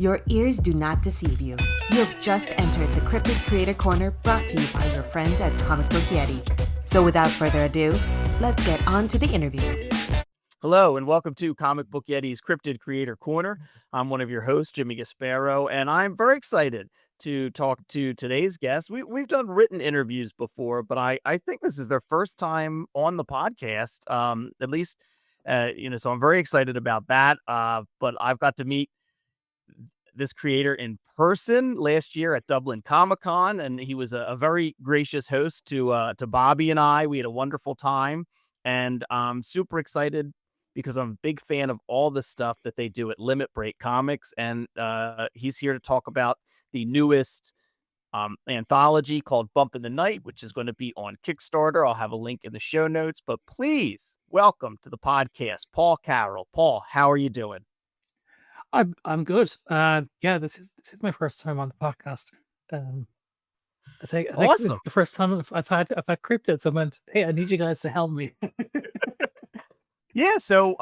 Your ears do not deceive you. You have just entered the Cryptid Creator Corner, brought to you by your friends at Comic Book Yeti. So without further ado, let's get on to the interview. Hello and welcome to Comic Book Yeti's Cryptid Creator Corner. I'm one of your hosts, Jimmy Gasparo, and I'm very excited to talk to today's guest. We've done written interviews before, but I think this is their first time on the podcast, at least, so I'm very excited about that. But I've got to meet this creator in person last year at Dublin Comic-Con, and he was a very gracious host to Bobby and I. We had a wonderful time, and I'm super excited because I'm a big fan of all the stuff that they do at Limit Break Comics, and he's here to talk about the newest anthology called Bump in the Night, which is going to be on Kickstarter. I'll have a link in the show notes, but please welcome to the podcast, Paul Carroll. Paul, how are you doing? I'm good. Yeah, this is my first time on the podcast. I think Awesome. this is the first time I've had cryptids. I went, hey, I need you guys to help me. Yeah, so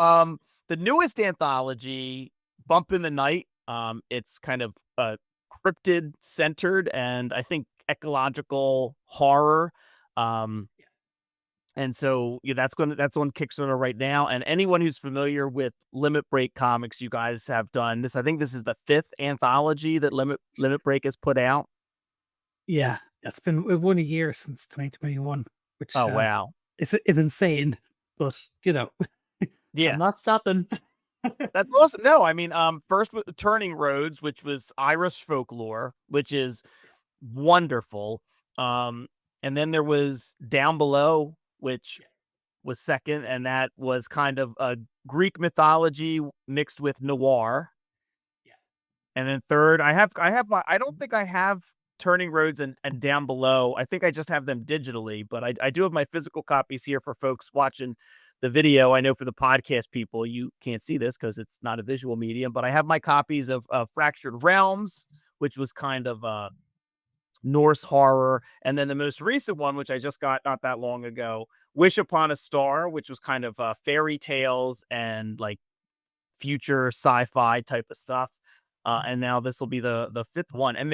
the newest anthology, Bump in the Night, it's kind of cryptid centered and I think ecological horror. And so that's on Kickstarter right now. And anyone who's familiar with Limit Break Comics, you guys have done this. I think this is the 5th anthology that Limit Break has put out. Yeah, it's been 1 year since 2021, which wow, is insane. But yeah, I'm not stopping. That's awesome. No, I mean, first with Turning Roads, which was Irish folklore, which is wonderful. And then there was Down Below, which was second, and that was kind of a Greek mythology mixed with noir. Yeah. And then third, I don't think I have Turning Roads and Down Below. I think I just have them digitally, but I do have my physical copies here for folks watching the video. I know for the podcast people, you can't see this because it's not a visual medium, but I have my copies of Fractured Realms, which was kind of Norse horror. And then the most recent one, which I just got not that long ago, Wish Upon a Star, which was kind of fairy tales and like future sci-fi type of stuff. And now this will be the 5th one. And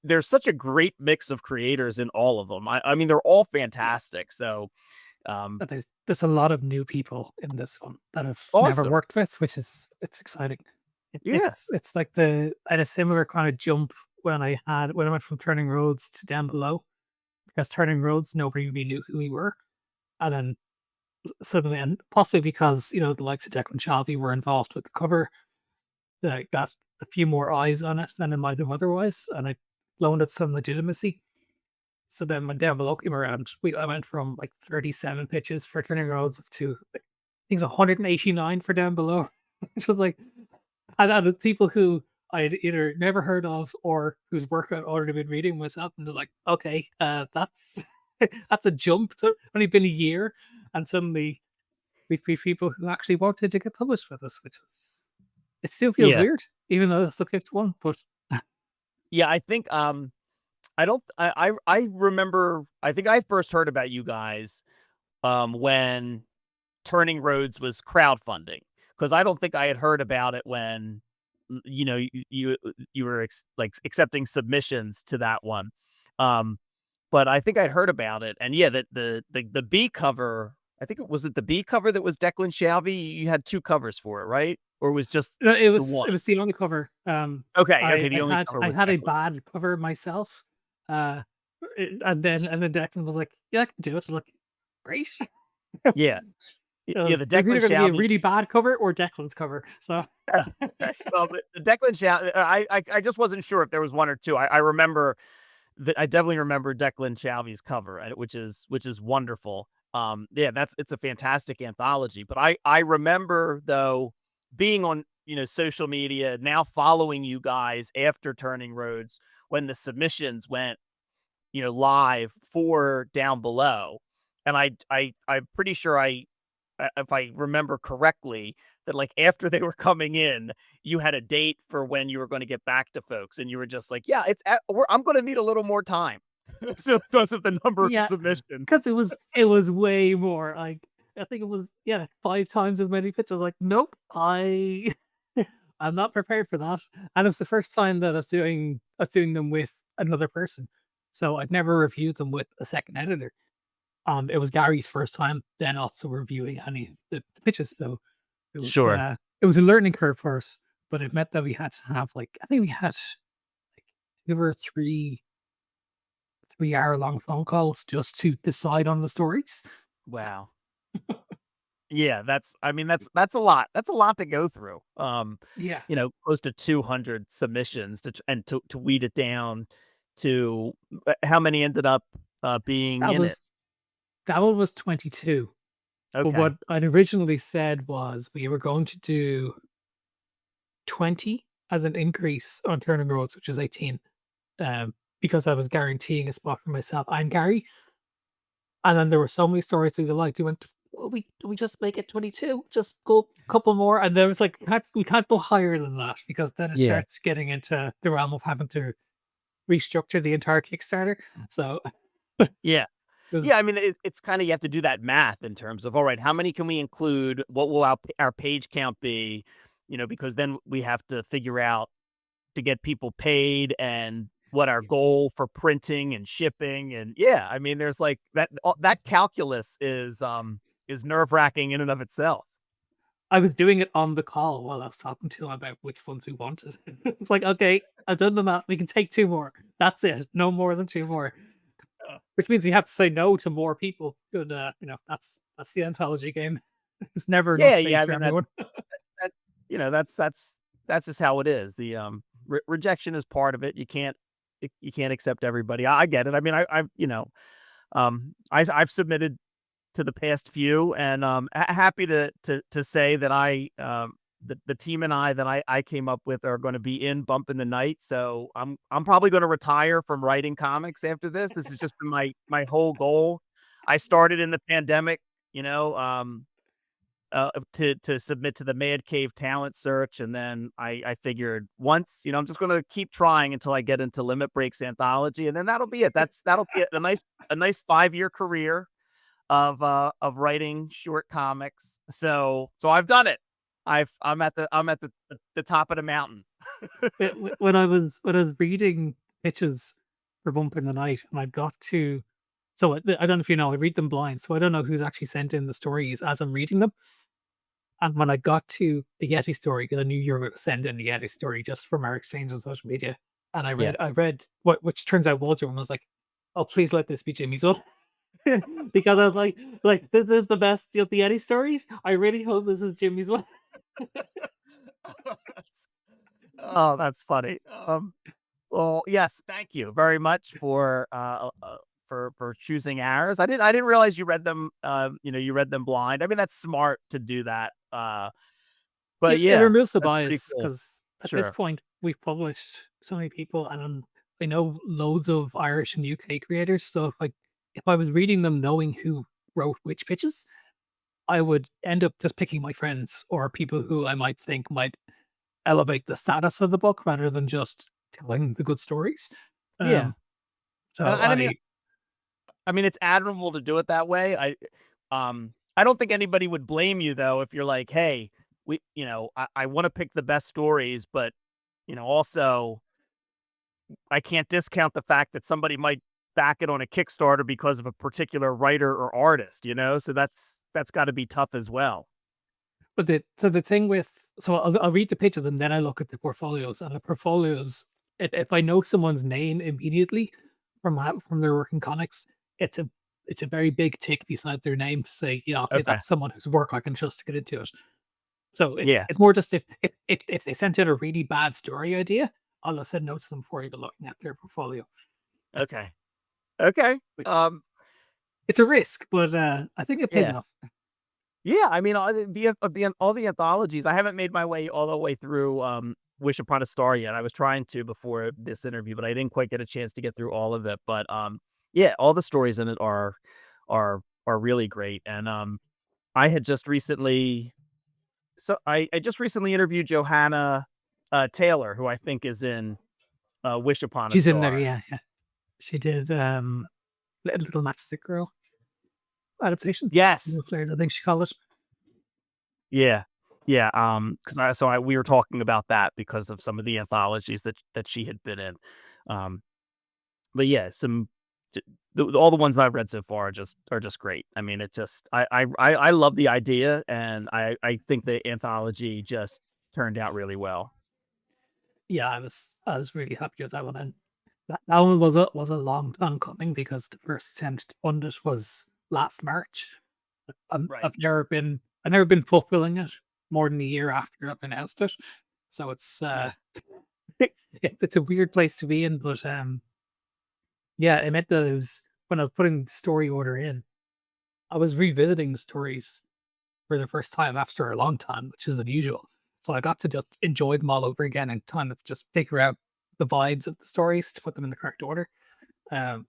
there's such a great mix of creators in all of them. I mean, they're all fantastic. So but there's a lot of new people in this one that I've Awesome. never worked with, which is exciting. Yes. It's like I had a similar kind of jump when I went from Turning Roads to Down Below, because Turning Roads nobody really knew who we were, and then suddenly, and possibly because the likes of Declan Shalvey were involved with the cover, I got a few more eyes on it than it might have otherwise, and I loaned it some legitimacy. So then when Down Below came around, I went from like 37 pitches for Turning Roads to I think 189 for Down Below, which was like, and out of people who I'd either never heard of or whose work I'd already been reading myself, and was like, okay, that's that's a jump. It's only been a year, and suddenly we've people who actually wanted to get published with us, which was, it still feels weird, even though it's the 5th one. But yeah, I think I remember, I think I first heard about you guys when Turning Roads was crowdfunding, because I don't think I had heard about it when you were accepting submissions to that one. But I think I'd heard about it, and yeah, that the B cover, I think it was the B cover that was Declan Shalvey. You had 2 covers for it, right? Or was just no, it was the one? it was the only cover. Okay, the only cover was I had a Declan. bad cover myself, and then Declan was like, "Yeah, I can do it." Look, great. Yeah, yeah. The It's Declan either going to be a Shalvey. really bad cover or Declan's cover. So Well, the Declan Shalvey, I just wasn't sure if there was 1 or 2. I remember that, I definitely remember Declan Shalvey's cover, which is wonderful. Yeah, it's a fantastic anthology. But I remember though being on social media, now following you guys after Turning Roads, when the submissions went live for Down Below, and I'm pretty sure if I remember correctly, that like after they were coming in, you had a date for when you were going to get back to folks, and you were just like, yeah, I'm going to need a little more time. So because of the number of submissions, because it was way more. Like, I think it was 5 times as many pitches. Like, nope, I'm not prepared for that. And it's the first time that I was doing them with another person. So I'd never reviewed them with a second editor. It was Gary's first time, then also reviewing any of the pitches. So Sure. it was a learning curve for us, but it meant that we had to have I think we had like 2 or 3 hour long phone calls just to decide on the stories. Wow. Yeah, that's a lot. That's a lot to go through. Yeah. Close to 200 submissions to weed it down to how many ended up being That in it. was that one was 22. But Okay. what I'd originally said was we were going to do 20 as an increase on Turning Roads, which is 18, because I was guaranteeing a spot for myself and Gary. And then there were so many stories we liked. We went, well, we just make it 22, just go a couple more. And there was like, we can't go higher than that because then it Yeah. starts getting into the realm of having to restructure the entire Kickstarter. So Yeah. it Yeah, I was, mean, it's kind of you have to do that math in terms of, all right, how many can we include? What will our page count be? Because then we have to figure out to get people paid and what our goal for printing and shipping and yeah, I mean, there's like that calculus is nerve-wracking in and of itself. I was doing it on the call while I was talking to him about which ones we wanted. It's like, okay, I've done the math. We can take 2 more. That's it. No more than 2 more. Uh, Which means you have to say no to more people. Good, that's the anthology game. There's never enough yeah, space I for mean, that's everyone. that that's just how it is. The rejection is part of it. You can't accept everybody. I get it. I mean, I've submitted to the past few, and happy to say that the team and I that I came up with are going to be in Bump in the Night. So I'm probably going to retire from writing comics after this. This has just been my whole goal. I started in the pandemic, you know, to submit to the Mad Cave talent search, and then I figured once, I'm just going to keep trying until I get into Limit Breaks Anthology, and then that'll be it. That'll be a nice 5-year career of writing short comics. So I've done it. I'm at the top of the mountain. When I was reading pitches for Bump in the Night, and I got to, so I don't know if you know, I read them blind, so I don't know who's actually sent in the stories as I'm reading them. And when I got to the Yeti story, because I knew you were going to send in the Yeti story just from our exchange on social media, and I Yeah. read what, which turns out was your one. I was like, oh, please let this be Jimmy's one. Because I was like this is the best of the Yeti stories. I really hope this is Jimmy's one. Oh, that's funny. Well, yes, thank you very much for choosing ours. I didn't realize you read them. You read them blind. I mean, that's smart to do that. But It yeah, removes the that's pretty bias cool. because at this Sure. point we've published so many people, and I know loads of Irish and UK creators. So if I was reading them knowing who wrote which pitches, I would end up just picking my friends or people who I might think might elevate the status of the book rather than just telling the good stories. Yeah, Um, and, so and I mean, it's admirable to do it that way. I don't think anybody would blame you though if you're like, hey, I want to pick the best stories, but also I can't discount the fact that somebody might back it on a Kickstarter because of a particular writer or artist, so that's got to be tough as well. But the thing with, so I'll read the pitches and then I look at the portfolios, and the portfolios, if I know someone's name immediately from their work in comics, it's a very big tick beside their name to say, yeah, okay, Okay. that's someone whose work I can trust to get into it. So Yeah. it's more just if they sent in a really bad story idea, I'll have said no to them before even looking at their portfolio, Okay. Okay. which it's a risk, but I think it pays Yeah. off. Yeah. I mean, all the anthologies. I haven't made my way all the way through Wish Upon a Star yet. I was trying to before this interview, but I didn't quite get a chance to get through all of it. But yeah, all the stories in it are really great. And I had just recently, I just recently interviewed Johanna Taylor, who I think is in Wish Upon a She's in there, Star. yeah, yeah. She did Little Matchstick Girl adaptation. Yes. Little Flares, I think she called it. Yeah. Yeah, we were talking about that because of some of the anthologies that she had been in. Um, but yeah, all the ones that I've read so far are just great. I mean, it just I love the idea, and I think the anthology just turned out really well. Yeah, I was really happy with that one, and that one was a long time coming because the first attempt to fund it was last March. Right. I've never been fulfilling it more than a year after I've announced it, so it's Yeah. it's a weird place to be in, but yeah, it meant that when I was putting the story order in, I was revisiting the stories for the first time after a long time, which is unusual. So I got to just enjoy them all over again and kind of just figure out the vibes of the stories to put them in the correct order. Um,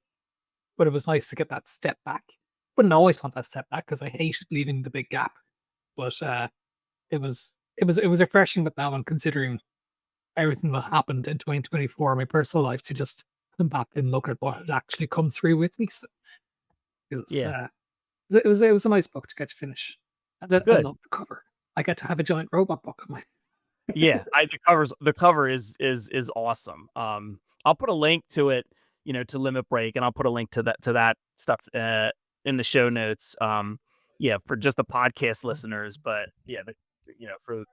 but it was nice to get that step back. Wouldn't always want that step back because I hate leaving the big gap. But it was refreshing with that one, considering everything that happened in 2024 in my personal life, to just come back and look at what had actually come through with me. So it was Yeah. uh, it was a nice book to get to finish. And I Good. love the cover. I get to have a giant robot book on my. Yeah, the cover is awesome. I'll put a link to it, to Limit Break, and I'll put a link to that stuff in the show notes. Yeah, for just the podcast listeners, but yeah, for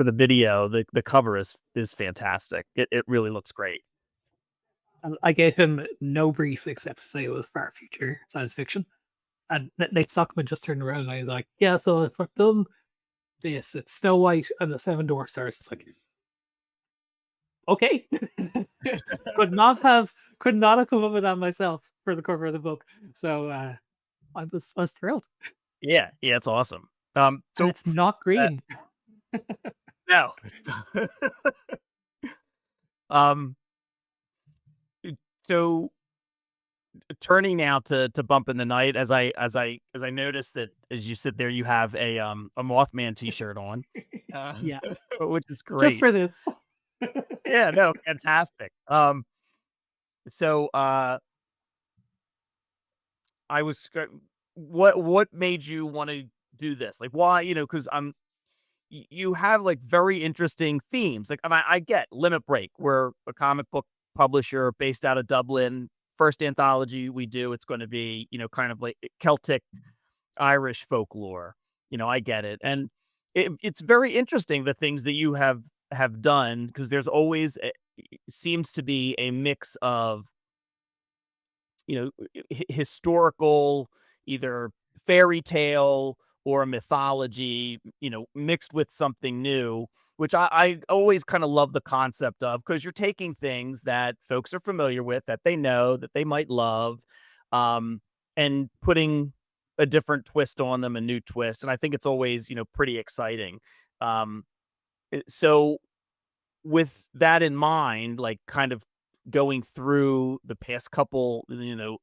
the video, the cover is fantastic. It really looks great. And I gave him no brief except to say it was far future science fiction. And Nate Stockman just turned around and he's like, "Yeah, so if I've done this, it's Snow White and the Seven Dwarf Stars." It's like, okay, could not have come up with that myself for the cover of the book. So I was thrilled, Yeah, yeah, it's awesome. and So it's not uh, green. no, um, so turning now to Bump in the Night, as I noticed that as you sit there, you have a Mothman T-shirt on, uh, Yeah, which is just great. for this. Yeah, no, fantastic. So I was what made you want to do this? Like, why? Because you have like very interesting themes. Like, I get Limit Break. We're a comic book publisher based out of Dublin. First anthology we do, it's going to be kind of like Celtic Irish folklore. I get it, and it's very interesting the things that you have done because there's always seems to be a mix of historical, either fairy tale or a mythology, mixed with something new, which I always kind of love the concept of because you're taking things that folks are familiar with, that they know, that they might love, um, and putting a different twist on them, a new twist. And I think it's always, pretty exciting. Um, so with that in mind, like kind of going through the past couple,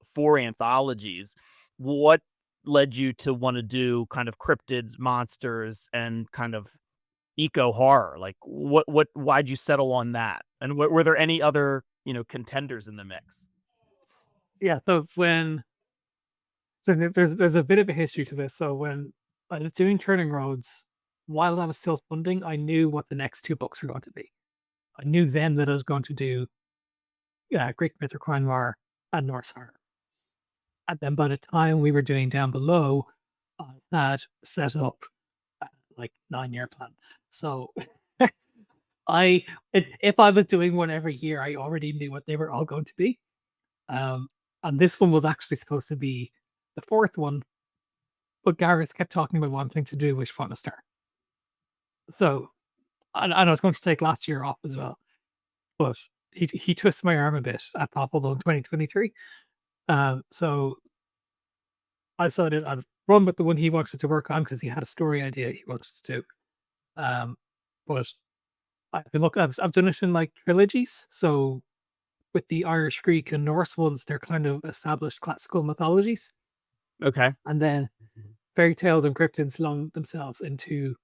4 anthologies, what led you to want to do kind of cryptids, monsters, and kind of eco horror? Like why'd you settle on that? And were there any other, contenders in the mix? Yeah, there's a bit of a history to this. So when I was doing Turning Roads, while I was still funding, I knew what the next two books were going to be. I knew then that I was going to do Greek myth or crime noir and Norse horror. And then by the time we were doing Down Below, I had set up like 9-year plan. So if I was doing one every year, I already knew what they were all going to be. Um, and this one was actually supposed to be the fourth one, but Gareth kept talking about one thing to do with Fauna Star. So I know it's going to take last year off as well, but he twisted my arm a bit at Thoughtful in 2023. So I decided I'd run with the one he wanted to work on because he had a story idea he wanted to do. Um, but I've done it in like trilogies. So with the Irish, Greek, and Norse ones, they're kind of established classical mythologies, Okay. and then fairy tales and cryptids long themselves into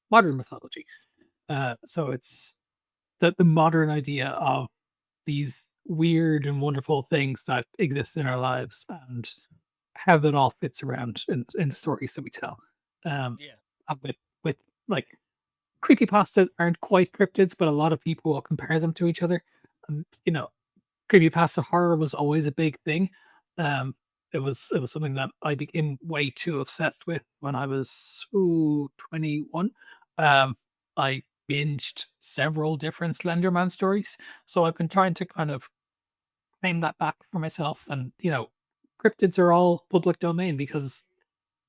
modern mythology. So it's the modern idea of these weird and wonderful things that exist in our lives and how that all fits around in the stories that we tell. Um, Yeah. and with like creepypastas aren't quite cryptids, but a lot of people will compare them to each other. You know, creepypasta horror was always a big thing. It was something that I became way too obsessed with when I was 21. I binged several different Slenderman stories, so I've been trying to kind of claim that back for myself. And cryptids are all public domain because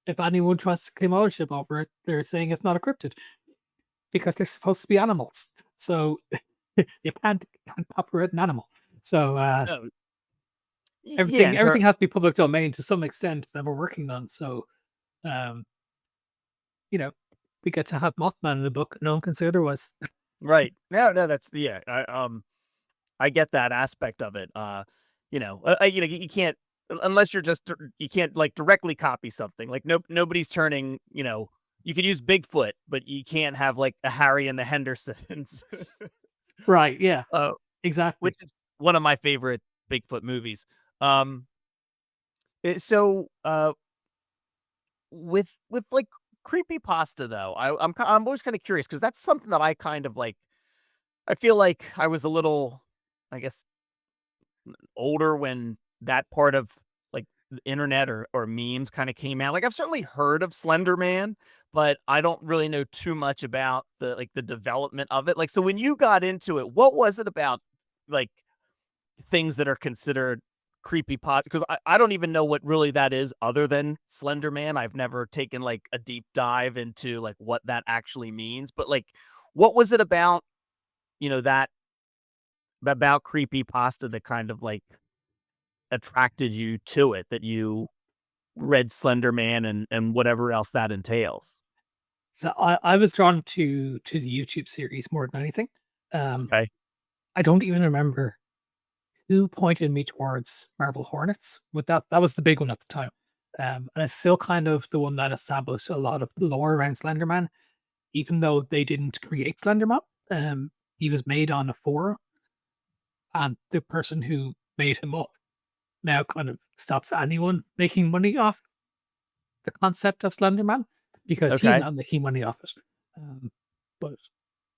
if anyone tries to claim ownership over it, they're saying it's not a cryptid because they're supposed to be animals. So you can't copyright an animal. So No, yeah, everything has to be public domain to some extent that we're working on. So um, you know, we get to have Mothman in the book. No one can say otherwise. right. No, that's yeah. I get that aspect of it. You can't unless you're just you can't like directly copy something. Like nobody's turning. You could use Bigfoot, but you can't have like a Harry and the Hendersons, Right? Yeah. uh, Exactly. which is one of my favorite Bigfoot movies. Um, so with like creepy pasta though, I'm always kind of curious because that's something that I kind of like. I feel like I was a little, I guess, older when that part of like the internet or memes kind of came out. Like I've certainly heard of Slender Man, but I don't really know too much about the development of it. Like so when you got into it, what was it about like things that are considered creepy pot? Because I don't even know what really that is other than Slender Man. I've never taken like a deep dive into like what that actually means. But like what was it about, that about creepy pasta that kind of like attracted you to it, that you read Slender Man and whatever else that entails? So I was drawn to the YouTube series more than anything. Um, Okay. I don't even remember who pointed me towards Marble Hornets. But that was the big one at the time. And it's still kind of the one that established a lot of the lore around Slenderman, even though they didn't create Slenderman. He was made on a forum, and the person who made him up now kind of stops anyone making money off the concept of Slenderman because he's Okay. not making money off it. Um, but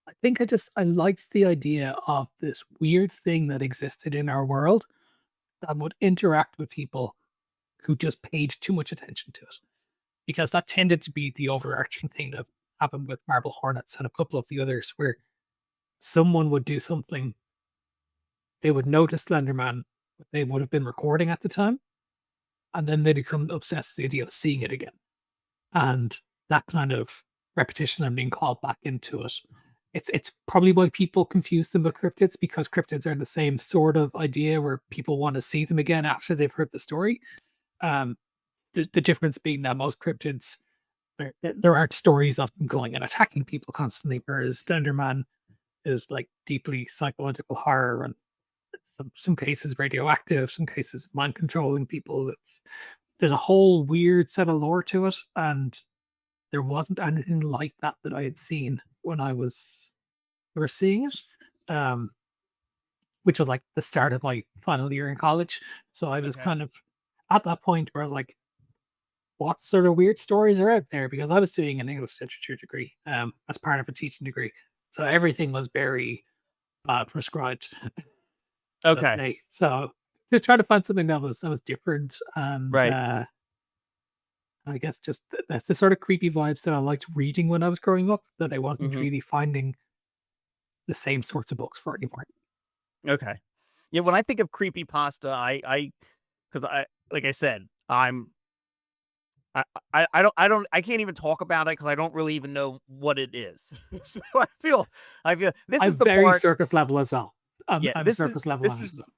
I think I liked the idea of this weird thing that existed in our world that would interact with people who just paid too much attention to it. Because that tended to be the overarching thing that happened with Marble Hornets and a couple of the others, where someone would do something, they would notice Slenderman, what they would have been recording at the time, and then they become obsessed with the idea of seeing it again. And that kind of repetition and being called back into it. It's probably why people confuse them with cryptids, because cryptids are the same sort of idea where people want to see them again after they've heard the story. Um, the difference being that most cryptids, there aren't stories of them going and attacking people constantly, whereas Slenderman is like deeply psychological horror and some cases radioactive, some cases mind controlling people. There's a whole weird set of lore to it, and there wasn't anything like that that I had seen when I was first seeing it, um, which was like the start of my final year in college. So I was Okay. kind of at that point where I was like, what sort of weird stories are out there? Because I was doing an English literature degree as part of a teaching degree. So everything was very prescribed, let's Okay. say. So to try to find something that was different and Right. I guess just that's the sort of creepy vibes that I liked reading when I was growing up that I wasn't Mhm. really finding the same sorts of books for anymore. Okay. Yeah, when I think of creepy pasta, because like I said, I can't even talk about it because I don't really even know what it is. So I feel this I'm is the very part. circus level as well. Yeah, I'm circus level this on it is as well.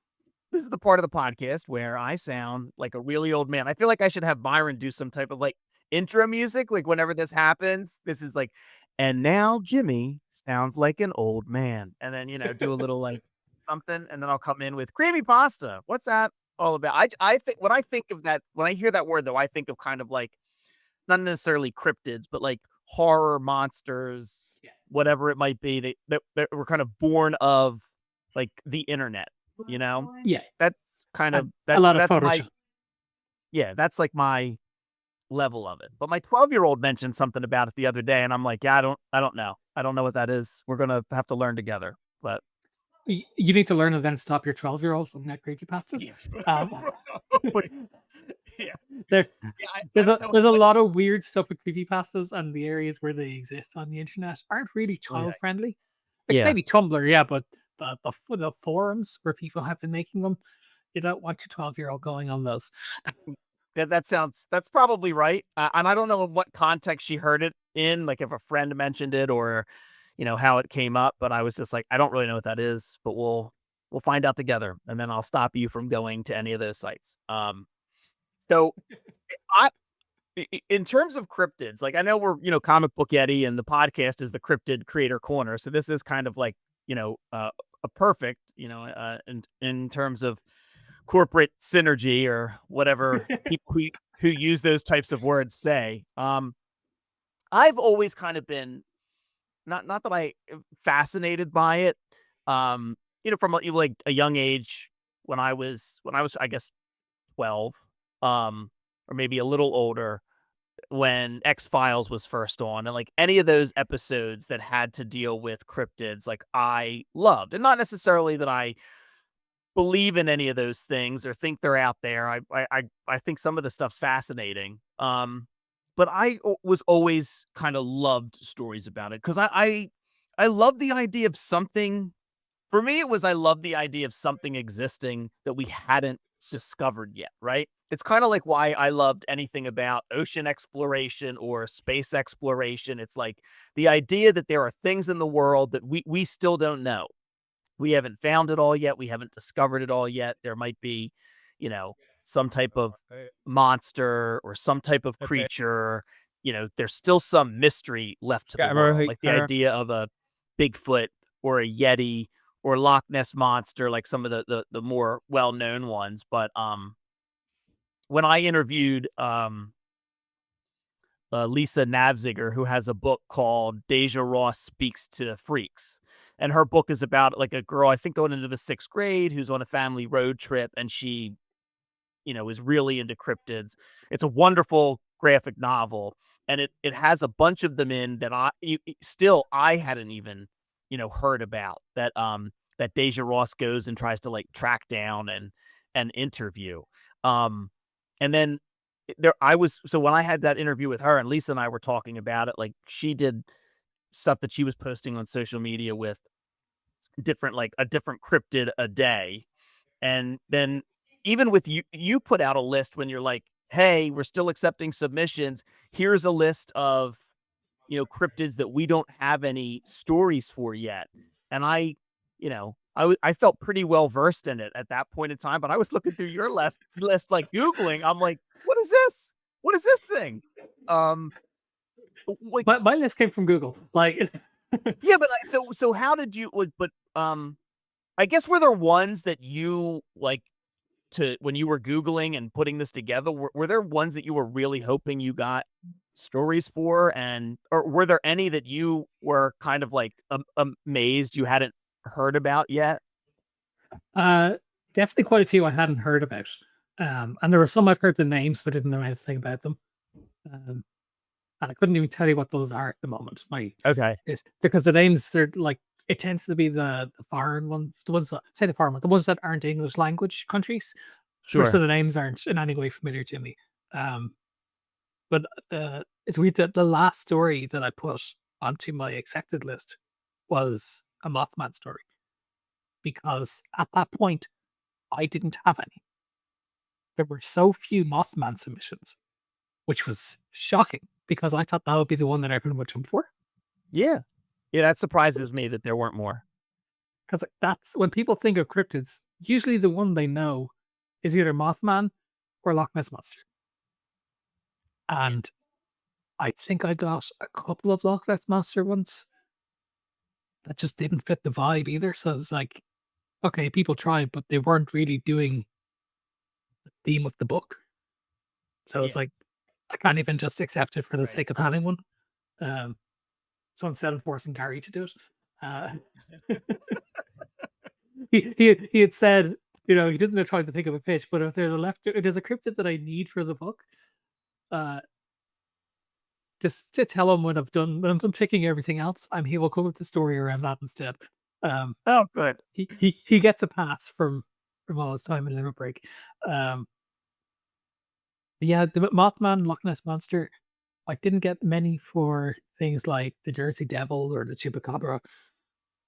this is the part of the podcast where I sound like a really old man. I feel like I should have Byron do some type of like intro music, like whenever this happens. This is like, and now Jimmy sounds like an old man, and then do a little like something, and then I'll come in with creamy pasta. What's that all about? I think when I think of that, when I hear that word though, I think of kind of like not necessarily cryptids, but like horror monsters, Yeah. whatever it might be. That were kind of born of like the internet, you know? Yeah. That's kind And of a lot of that's my Photoshop. yeah, that's like my level of it. But my 12-year-old mentioned something about it the other day, and I'm like, yeah, I don't know. I don't know what that is. We're gonna have to learn together. But You need to learn and then stop your 12-year-old looking at creepypastas. But, yeah, There, yeah, I there's don't a know. there's a lot of weird stuff with creepypastas, and the areas where they exist on the internet aren't really Oh, yeah. child friendly. Like Yeah. maybe Tumblr, yeah, but the forums where people have been making them, you don't want your 12-year-old going on those. That's probably right. And I don't know what context she heard it in, like if a friend mentioned it or, how it came up. But I was just like, I don't really know what that is, but we'll find out together, and then I'll stop you from going to any of those sites. So I, in terms of cryptids, like I know we're Comic Book Yeti, and the podcast is the Cryptid Creator Corner, so this is kind of like a perfect in terms of corporate synergy or whatever people who use those types of words say. I've always kind of been not that I fascinated by it. From like a young age when I was I guess 12, or maybe a little older when X-Files was first on, and like any of those episodes that had to deal with cryptids, like I loved, and not necessarily that I believe in any of those things or think they're out there. I think some of the stuff's fascinating. But was always kind of loved stories about it because I love the idea of something. For me, it was I love the idea of something existing that we hadn't discovered yet. Right? It's kind of like why I loved anything about ocean exploration or space exploration. It's like the idea that there are things in the world that we still don't know. We haven't found it all yet. We haven't discovered it all yet. There might be, some type of monster or some type of creature. There's still some mystery left to the world. Like the idea of a Bigfoot or a Yeti or Loch Ness monster, like some of the more well-known ones. But when I interviewed Lisa Navziger, who has a book called Deja Ross Speaks to Freaks. And her book is about like a girl, I think going into the 6th grade, who's on a family road trip, and she, is really into cryptids. It's a wonderful graphic novel, and it has a bunch of them in that I hadn't even, heard about, that Deja Ross goes and tries to like track down and interview. And then so when I had that interview with her, and Lisa and I were talking about it, like she did stuff that she was posting on social media with a different cryptid a day. And then even with you put out a list when you're like, hey, we're still accepting submissions. Here's a list of, cryptids that we don't have any stories for yet. And I felt pretty well versed in it at that point in time, but I was looking through your list, like Googling. I'm like, what is this? What is this thing? Like, My list came from Google. Like, yeah, but so how did you? But I guess were there ones that you like when you were Googling and putting this together? Were there ones that you were really hoping you got stories for, or were there any that you were kind of like amazed you hadn't heard about yet? definitely quite a few I hadn't heard about. And there were some I've heard the names but didn't know anything about them. And I couldn't even tell you what those are at the moment. Okay. Is because the names they're like it tends to be the foreign ones, the ones that say the foreign ones, the ones that aren't English language countries. Most Sure. of the names aren't in any way familiar to me. Um, but it's weird that the last story that I put onto my accepted list was a Mothman story because at that point I didn't have any. There were so few Mothman submissions, which was shocking because I thought that would be the one that everyone would jump for. Yeah. Yeah, that surprises me that there weren't more. Because that's when people think of cryptids, usually the one they know is either Mothman or Loch Ness Monster. And I think I got a couple of Loch Ness Monster ones that just didn't fit the vibe either. So it's like, okay, people tried, but they weren't really doing the theme of the book. So it's Yeah. like, I can't even just accept it for the Right. sake of having one. So instead of forcing Gary to do it, uh, he had said, he didn't try to think of a pitch, but if there's a cryptid that I need for the book, uh, just to tell him when I'm done picking everything else, he will come with the story around that instead. Um, Oh, good. he gets a pass from all his time in Limit Break. Um, but yeah, the Mothman, Loch Ness Monster. I didn't get many for things like the Jersey Devil or the Chupacabra.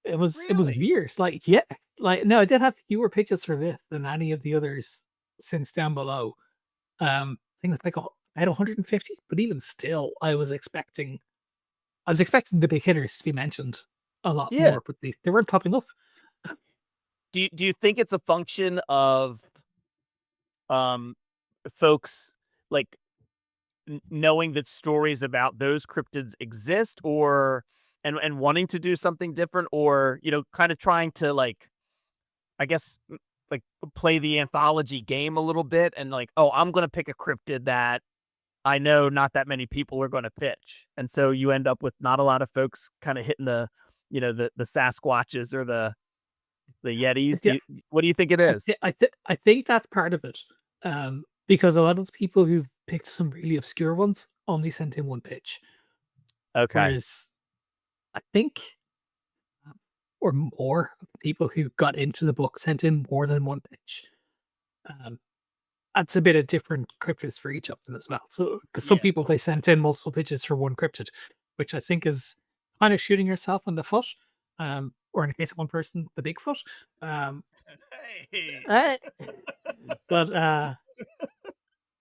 It was Really? weird. Like, yeah, like no, I did have fewer pitches for this than any of the others since Down Below. I think it's like I had 150, but even still, I was expecting the big hitters to be mentioned a lot Yeah. more, but they weren't popping up. Do you think it's a function of um folks like knowing that stories about those cryptids exist, or and wanting to do something different, or kind of trying to like, I guess, like play the anthology game a little bit, and like, oh, I'm gonna pick a cryptid that I know not that many people are gonna pitch, and so you end up with not a lot of folks kind of hitting the Sasquatches or the Yetis. Yeah, What do you think it is? I think that's part of it. Because a lot of the people who picked some really obscure ones only sent in one pitch, Okay. whereas I think or more people who got into the book sent in more than one pitch. Um, that's a bit of different cryptids for each of them as well. So, because some Yeah. people they sent in multiple pitches for one cryptid, which I think is kind of shooting yourself in the foot. Or in the case of one person, the Bigfoot. Um, Hey. eh, but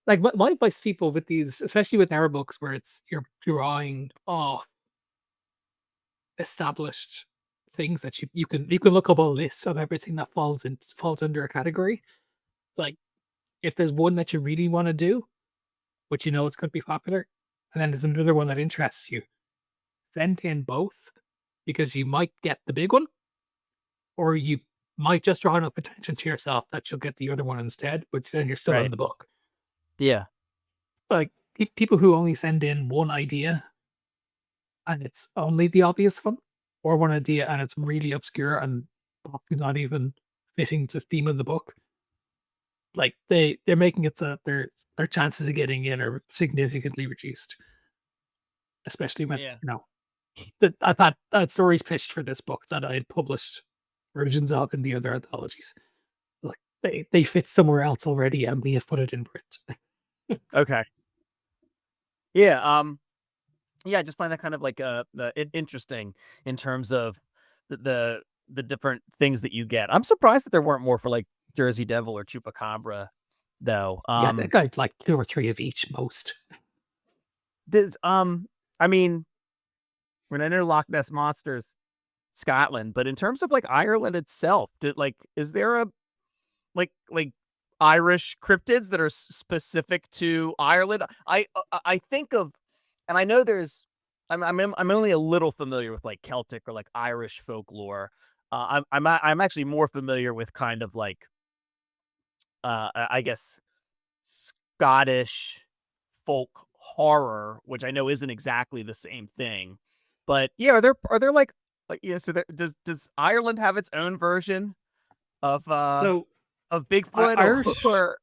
like my advice to people with these, especially with our books, where it's you're drawing off established things that you can look up a list of everything that falls under a category. Like if there's one that you really want to do, but you know it's going to be popular, and then there's another one that interests you, send in both because you might get the big one, or you might just draw enough attention to yourself that you'll get the other one instead, but then you're still in Right. the book. Yeah. Like people who only send in one idea and it's only the obvious one, or one idea and it's really obscure and possibly not even fitting the theme of the book. Like they're making it so that their chances of getting in are significantly reduced, especially when Yeah. that I've had stories pitched for this book that I had published versions of in the other anthologies. Like they fit somewhere else already, and we have put it in print. Okay. Yeah. Yeah, I just find that kind of like interesting in terms of the different things that you get. I'm surprised that there weren't more for like Jersey Devil or Chupacabra, though. Yeah, they got like two or three of each most. Does I mean, when I know Loch Ness Monsters, Scotland, but in terms of like Ireland itself, is there a like Irish cryptids that are specific to Ireland? I think of, and I know there's, I'm only a little familiar with like Celtic or like Irish folklore. I'm actually more familiar with kind of like I guess Scottish folk horror, which I know isn't exactly the same thing. But yeah, are there like yeah? So does Ireland have its own version of So Bigfoot Irish or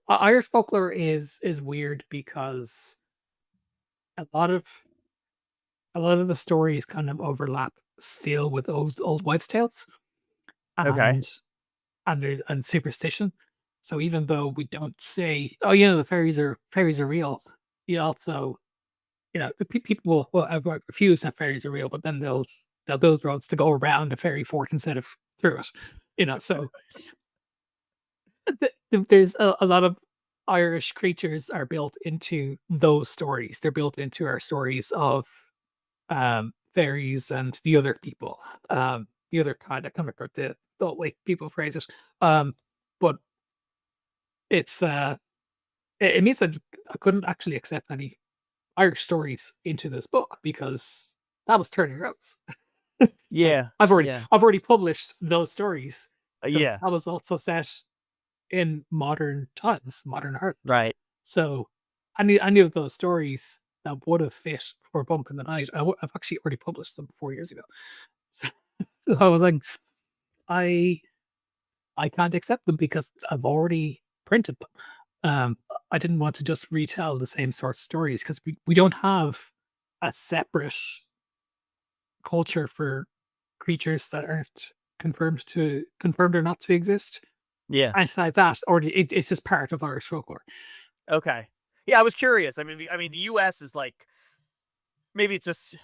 Irish folklore is weird because a lot of a lot of the stories kind of overlap still with old wives' tales okay, and and superstition. So even though we don't say, "Oh, the fairies are real," you also, the people will outright refuse that fairies are real, but then they'll build roads to go around a fairy fort instead of through it. So there's a lot of Irish creatures are built into those stories. They're built into our stories of fairies and the other people, the other kind. I can't remember the way people phrase it. But it's it means that I couldn't actually accept any Irish stories into this book because that was turning roads. Like yeah, I've already yeah, I've already published those stories because yeah, that was also set in modern times, modern Ireland. right, So any of those stories that would have fit for Bump in the Night, I've actually already published them 4 years ago. So, so I was like, I I can't accept them because I've already printed them. I didn't want to just retell the same sort of stories because we don't have a separate culture for creatures that aren't confirmed or not to exist. Yeah. Anything like that, or it's just part of Irish folklore. Okay. Yeah, I was curious. I mean, the U.S. is like maybe it's just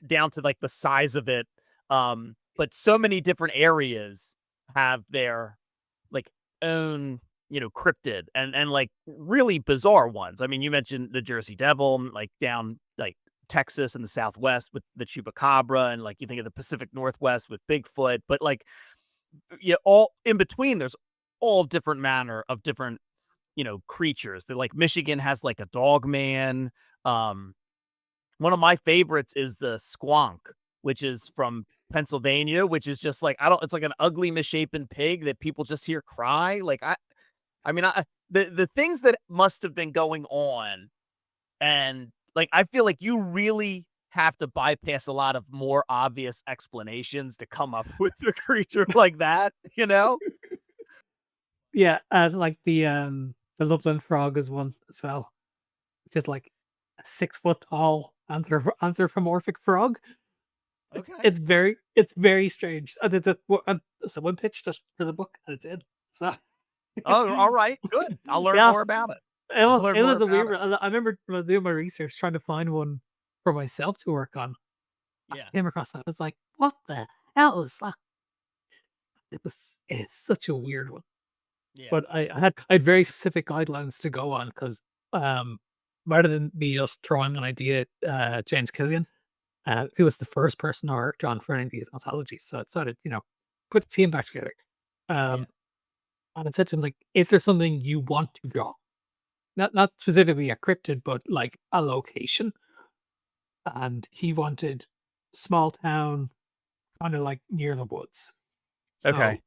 down to like the size of it, but so many different areas have their like own cryptid and like really bizarre ones. I mean, you mentioned the Jersey Devil, like down like Texas and the Southwest with the chupacabra, and like you think of the Pacific Northwest with Bigfoot, but like yeah, all in between, there's all different manner of different creatures. That like Michigan has like a dog man. Um, One of my favorites is the squonk, which is from Pennsylvania, which is just like I don't. It's like an ugly misshapen pig that people just hear cry. Like I mean, the things that must have been going on, and like I feel like you really have to bypass a lot of more obvious explanations to come up with a creature like that. You know? Yeah, and like the Lublin frog is one as well, which is like a 6 foot tall anthropomorphic frog. Okay. It's very strange. Someone pitched it for the book, and it's in. So Oh, all right. Good. I'll learn yeah, more about it. it I'll was learn it more was a about weird it. one. I remember when I was doing my research trying to find one for myself to work on. I Yeah. came across that. I was like, "What the hell is that?" It's such a weird one. Yeah. But I had very specific guidelines to go on because um, rather than me just throwing an idea at James Killian, who was the first person I worked on for any of these anthologies, so I decided, put the team back together. Yeah. Um, and I said to him, like, is there something you want to draw? Not specifically a cryptid, but like a location. And he wanted small town, kind of like near the woods. Okay.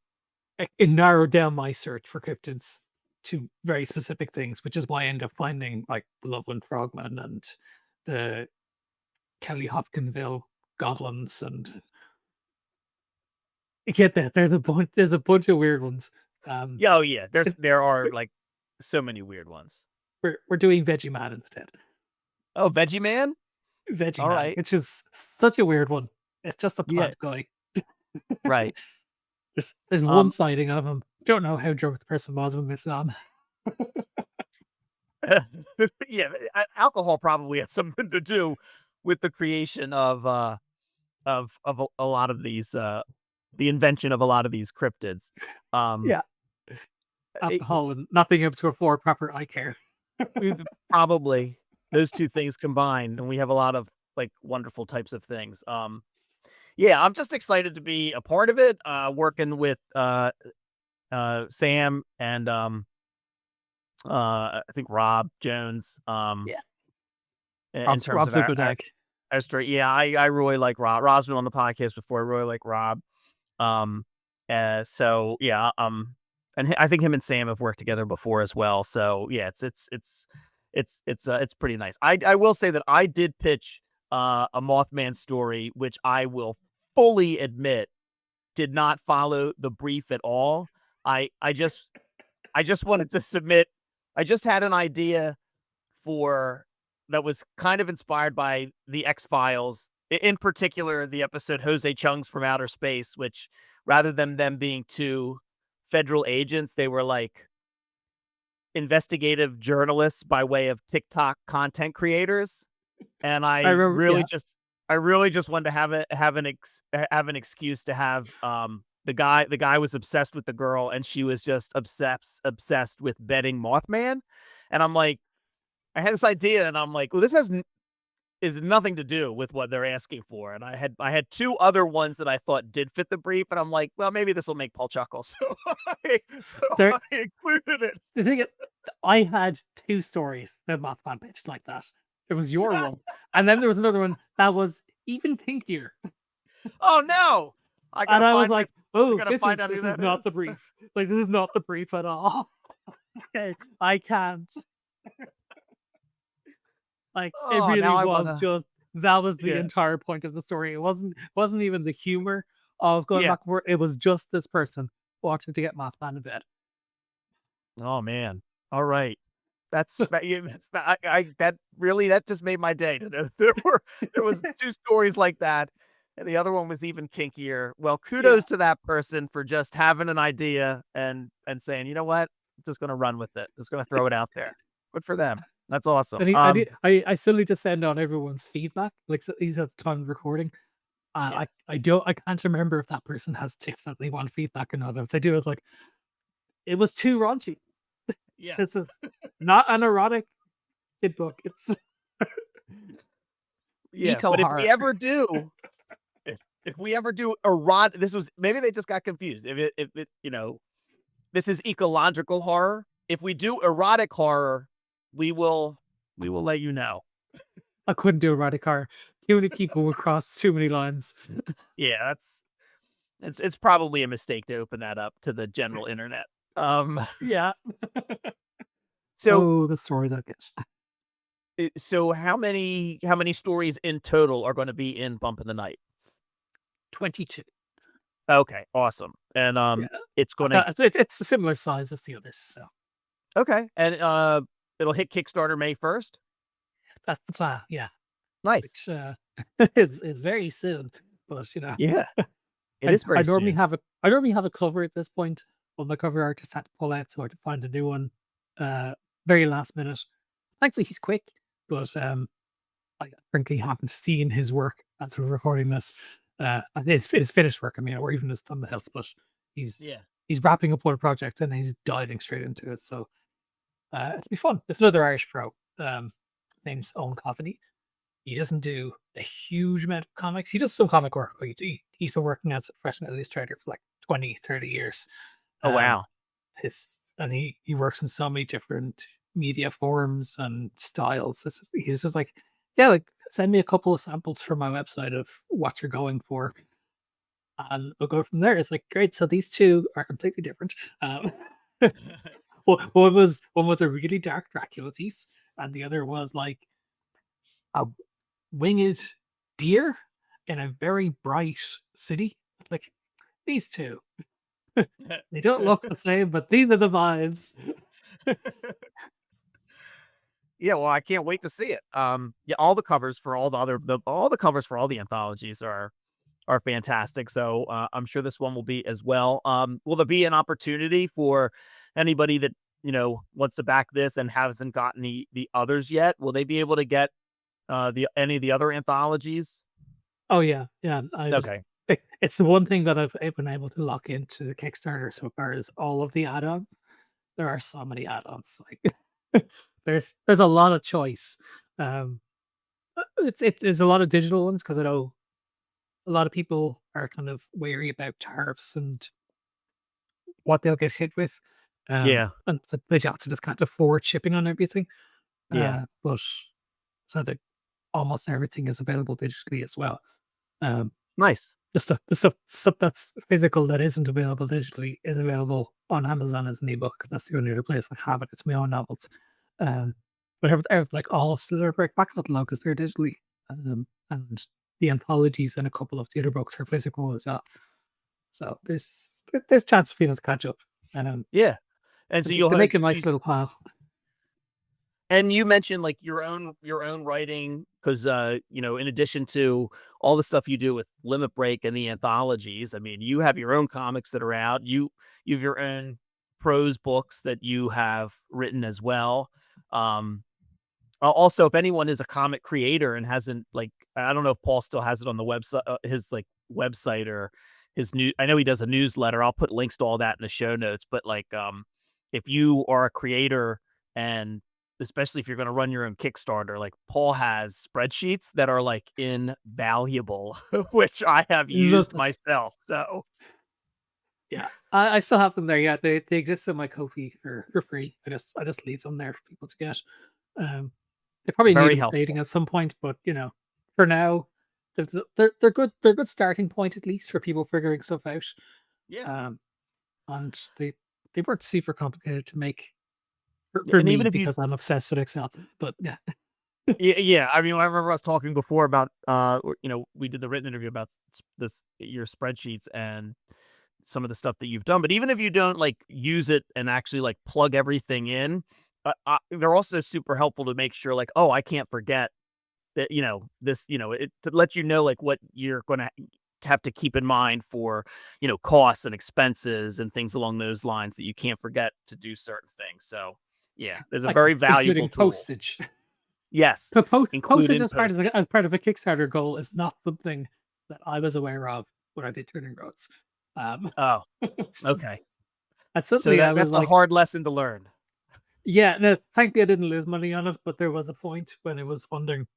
So it narrowed down my search for cryptids to very specific things, which is why I ended up finding like the Loveland Frogman and the Kelly Hopkinsville goblins, and you get that there's a bunch of weird ones. Um, Yeah. Oh, yeah. it- There are like so many weird ones. we're doing Veggie Man instead. Oh, Veggie Man. Veggie All Man, right. which is such a weird one. It's just a Yeah. plant guy. Right. There's one Um. sighting of him. Don't know how drunk the person was when it's on. Yeah. Alcohol probably has something to do with the creation of a lot of these the invention of a lot of these cryptids. Um. Yeah, it- alcohol and not being able to afford proper eye care. Probably those two things combined, and we have a lot of like wonderful types of things. Yeah, I'm just excited to be a part of it. Working with Sam and I think Rob Jones. Yeah, In terms of Rob's a good egg. our story. Yeah, I really like Rob. Rob's been on the podcast before. I really like Rob. Um, so yeah, and I think him and Sam have worked together before as well. So yeah, it's pretty nice. I will say that I did pitch a Mothman story, which I will fully admit did not follow the brief at all. I just wanted to submit. I just had an idea for that was kind of inspired by the X-Files, in particular the episode Jose Chung's from Outer Space, which rather than them being two federal agents, they were like investigative journalists by way of TikTok content creators. And I remember. Yeah, I really just wanted to have an excuse to have the guy was obsessed with the girl and she was just obsessed with betting Mothman. And I'm like, I had this idea and I'm like, well, is nothing to do with what they're asking for. And I had two other ones that I thought did fit the brief, and I'm like, well, maybe this will make Paul chuckle. So there. I included it. The thing is, I had two stories that Mothman pitched like that. There was your one, and then there was another one that was even kinkier. Oh no. And I was like, "Oh, gotta this find is out who this is that not the is. brief. Like, this is not the brief at all. Okay, I can't. Like, it Oh, really now I was wanna just that was the yeah. entire point of the story. It wasn't even the humor of going Yeah. back and forth. It was just this person watching to get Mothman in bed. Oh man. All right. that's not, that really, that just made my day to know there was 2 stories like that, and the other one was even kinkier. Well, Yeah. kudos to that person for just having an idea and saying, you know what, I'm just gonna run with it. Just gonna throw it out there. Good for them. That's awesome. I still need to send on everyone's feedback. Like, so these at the time of recording. Yeah, I can't remember if that person has tips that they want feedback or not. If they do, it's like it was too raunchy. yeah, This is not an erotic kid book. It's yeah. eco But if we horror. ever do, if we ever do this was maybe they just got confused. If it this is ecological horror. If we do erotic horror, we will let you know. I couldn't do erotic horror. Too many people would cross too many lines. Yeah, it's probably a mistake to open that up to the general internet. Yeah. So Oh, the stories I get. so how many stories in total are going to be in Bump in the Night? 22. Okay, awesome. And Yeah. it's going to It's a similar size as the others, so okay, and it'll hit Kickstarter May 1st. that's the plan. Yeah, Nice. which it's very soon, but Yeah, it I is pretty soon. I normally have a cover at this point, but my cover artist had to pull out, so I had to find a new one. Very last minute. Thankfully, he's quick, but I frankly haven't seen his work as we're recording this. I think it's finished work. I mean, or even his thumbnails, but he's Yeah. he's wrapping up one project and he's diving straight into it. So it'll be fun. It's another Irish pro. Name's Owen Coveney. He doesn't do a huge amount of comics. He does some comic work. But he's been working as a professional illustrator for like 20, 30 years. Oh Um, wow. he works in so many different media forms and styles. He's just like, yeah, like send me a couple of samples from my website of what you're going for, and we'll go from there. It's like great. So these two are completely different. One was a really dark Dracula piece, and the other was like a winged deer in a very bright city. Like these two, they don't look the same, but these are the vibes. Yeah, well, I can't wait to see it. Yeah, all the covers for all the covers for all the anthologies are fantastic. So I'm sure this one will be as well. Will there be an opportunity for anybody that wants to back this and hasn't gotten the others yet? Will they be able to get the any of the other anthologies? Oh yeah, yeah. Okay. It's the one thing that I've been able to lock into the Kickstarter so far is all of the add-ons. There are so many add-ons. Like there's a lot of choice. Um, there's a lot of digital ones because I know a lot of people are kind of wary about tariffs and what they'll get hit with. Yeah. And so they just can't afford shipping on everything. Yeah. But so that almost everything is available digitally as well. Um, Nice. the stuff that's physical that isn't available digitally is available on Amazon as an ebook. That's the only other place I have it. It's my own novels. But like all Slither Break back catalog is there digitally. And the anthologies and a couple of the other books are physical as well. So there's chance for people to catch up. And Yeah. And so to you'll make a nice little pile. and you mentioned like your own writing because in addition to all the stuff you do with Limit Break and the anthologies, I mean, you have your own comics that are out. You have your own prose books that you have written as well. Um, Also, if anyone is a comic creator and hasn't like, I don't know if Paul still has it on the website, his like website or his new. I know he does a newsletter. I'll put links to all that in the show notes. But like, if you are a creator and especially if you're going to run your own Kickstarter, like Paul has spreadsheets that are like invaluable, which I have Love used this. myself. So Yeah, I still have them there. Yeah, they exist in my Ko-fi for free. I just leave them there for people to get. Um, they probably need very updating helpful. at some point, but for now, they're good. They're a good starting point at least for people figuring stuff out. Yeah. And they weren't super complicated to make Yeah, for and even me if you because I'm obsessed with Excel. But yeah, yeah. I mean, I remember us talking before about, we did the written interview about your spreadsheets and some of the stuff that you've done. But even if you don't like use it and actually like plug everything in, they're also super helpful to make sure, like, oh, I can't forget that, this, it to let you know, like, what you're gonna have to keep in mind for, costs and expenses and things along those lines, that you can't forget to do certain things. So, yeah, there's a like very valuable including tool. postage. Yes, Postage including as part of postage. as part of a Kickstarter goal is not something that I was aware of when I did Turning Roads. Um, Oh, okay. and So suddenly I was that's a like, hard lesson to learn. yeah, no, thankfully I didn't lose money on it, but there was a point when it was funding.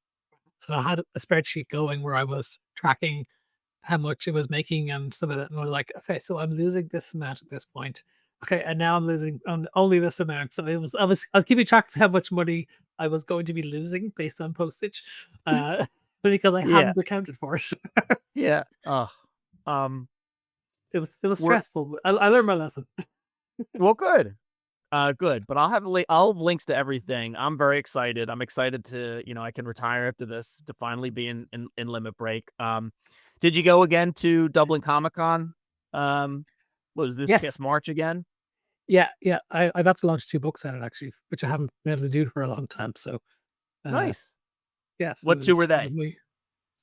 So I had a spreadsheet going where I was tracking how much it was making and some of that, and I was like, okay, so I'm losing this amount at this point. Okay, and now I'm losing only this amount. So I was keeping track of how much money I was going to be losing based on postage, because I Yeah, hadn't accounted for it. yeah. Oh, um, It was we're stressful, but I learned my lesson. well, good. Good, but I'll have links to everything. I'm very excited. I'm excited to, I can retire after this, to finally be in Limit Break. Did you go again to Dublin Comic-Con? What was this Yes, past March again? yeah, yeah. I've had to launch 2 books at it actually, which I haven't been able to do for a long time. So, uh, Nice. yes, What two were it was they? me.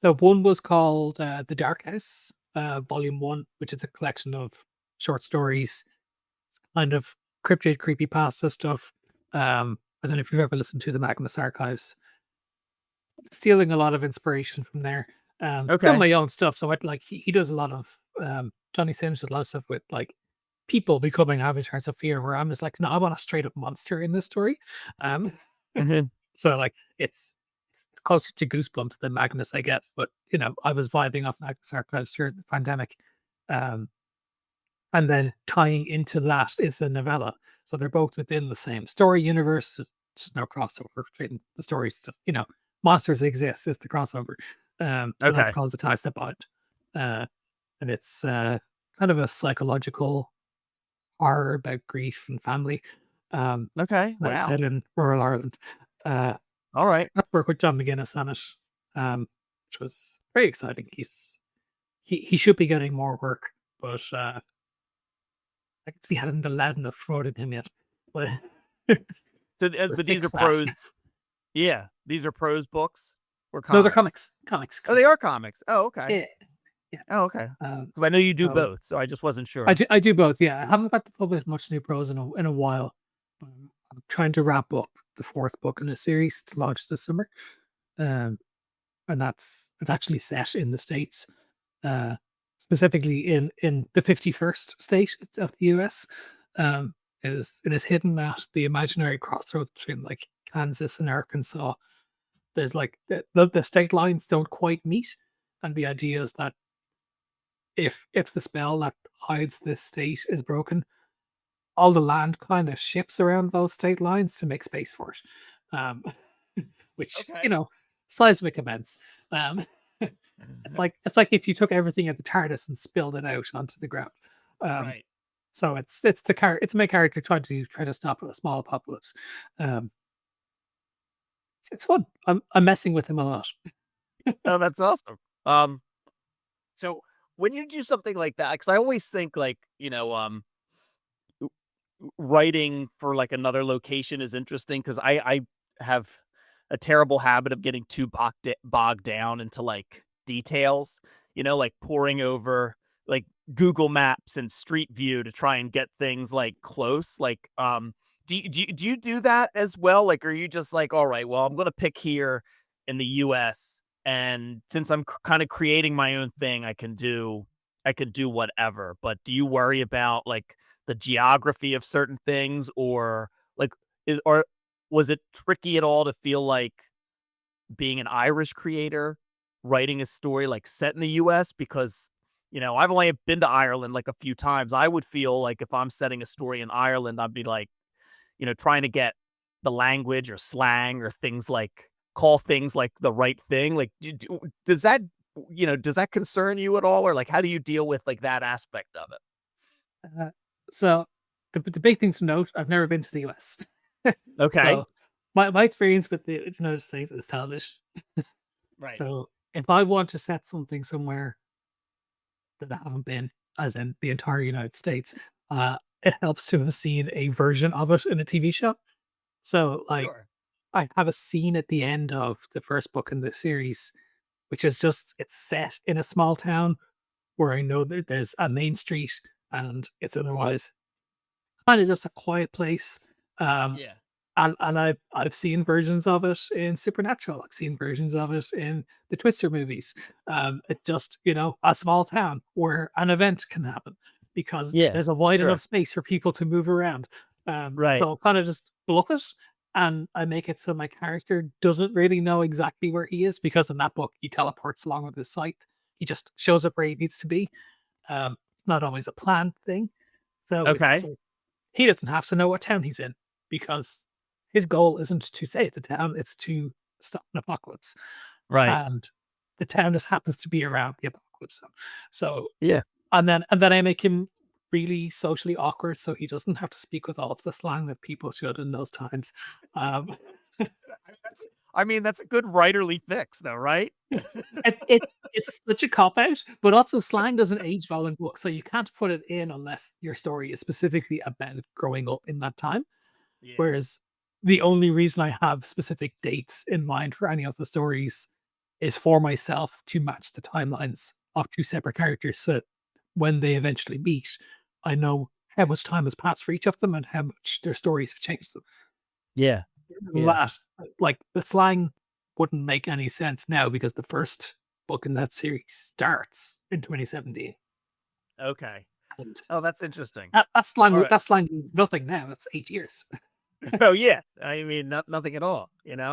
So one was called The Dark House, Volume One, which is a collection of short stories, kind of cryptid, creepypasta stuff. I don't know if you've ever listened to the Magnus Archives. Stealing a lot of inspiration from there. Done Okay. my own stuff. So I like he does a lot of Johnny Sims does a lot of stuff with like people becoming avatars of fear. Where I'm just like, no, I want a straight up monster in this story. Um, Mhm. so like it's closer to Goosebumps than Magnus, I guess. But I was vibing off Magnus Archives during the pandemic. Um, and then tying into that is a novella. So they're both within the same story universe. There's just no crossover between the stories. Just monsters exist. It's the crossover. And that's Okay. called The Ties That Bind. Uh, and it's kind of a psychological horror about grief and family. Okay. That's Wow. set in rural Ireland. Uh, All right. I work with John McGuinness on it, which was very exciting. He should be getting more work, but I guess we hadn't allowed enough promoted him yet. But So, we'll but these are fix that. prose. Yeah, these are prose books or No, they're comics. comics. Comics. Oh, they Comics. are comics. Oh, okay. Yeah, yeah. Oh, okay. Um, 'Cause I know you do so both, so I just wasn't I sure. do. I do both. Yeah, I haven't got to publish much new prose in a while. I'm trying to wrap up the 4th book in a series to launch this summer. Um, and it's actually set in the States, uh, specifically in the 51st state of the US. Um, it is hidden at the imaginary crossroads between like Kansas and Arkansas. There's like the state lines don't quite meet, and the idea is that if the spell that hides this state is broken, all the land kind of shifts around those state lines to make space for it. Which Okay. seismic events. Um, it's like if you took everything at the TARDIS and spilled it out onto the ground. Um, Right. so it's my character trying to stop a small apocalypse. Um, it's fun. I'm messing with him a lot. Oh, that's awesome. Um, so when you do something like that, because I always think like, writing for like another location is interesting, because I have a terrible habit of getting too bogged down into like details, like poring over like Google Maps and Street View to try and get things like close. Like, do you do that as well? Like, are you just like, all right, well, I'm gonna pick here in the US, and since I'm kind of creating my own thing, I can do whatever. But do you worry about like the geography of certain things, or like or was it tricky at all to feel like being an Irish creator writing a story like set in the US? Because I've only been to Ireland like a few times. I would feel like if I'm setting a story in Ireland, I'd be like, trying to get the language or slang or things like call things like the right thing. Like, does that concern you at all, or like how do you deal with like that aspect of it? Uh, so the big thing to note: I've never been to the US. Okay. So my experience with the United States is television. Right. So if I want to set something somewhere that I haven't been, as in the entire United States, it helps to have seen a version of it in a TV show. So like Sure. I have a scene at the end of the first book in this series, which is just it's set in a small town where I know there's a main street and it's otherwise kind of just a quiet place. Um, Yeah. and I've seen versions of it in Supernatural. I've seen versions of it in the Twister movies. It's just a small town where an event can happen because Yeah. there's a wide enough Sure. space for people to move around. Right. So I'll kind of just book it, and I make it so my character doesn't really know exactly where he is because in that book he teleports along with his sight. He just shows up where he needs to be. It's not always a planned thing, so it's just Okay. like he doesn't have to know what town he's in because his goal isn't to save the town, it's to stop an apocalypse. Right. And the town just happens to be around the apocalypse zone. So Yeah. and then I make him really socially awkward so he doesn't have to speak with all of the slang that people should in those times. Um, That's a good writerly fix, though, right? it's such a cop out, but also slang doesn't age well in books, so you can't put it in unless your story is specifically about growing up in that time. Yeah. Whereas the only reason I have specific dates in mind for any of the stories is for myself to match the timelines of two separate characters. So when they eventually meet, I know how much time has passed for each of them and how much their stories have changed them. Yeah. Yeah. That, like, the slang wouldn't make any sense now because the first book in that series starts in 2017. Okay. And Oh, that's interesting. that slang All right. that slang means nothing now. It's 8 years. Oh, yeah. Nothing at all, Yeah.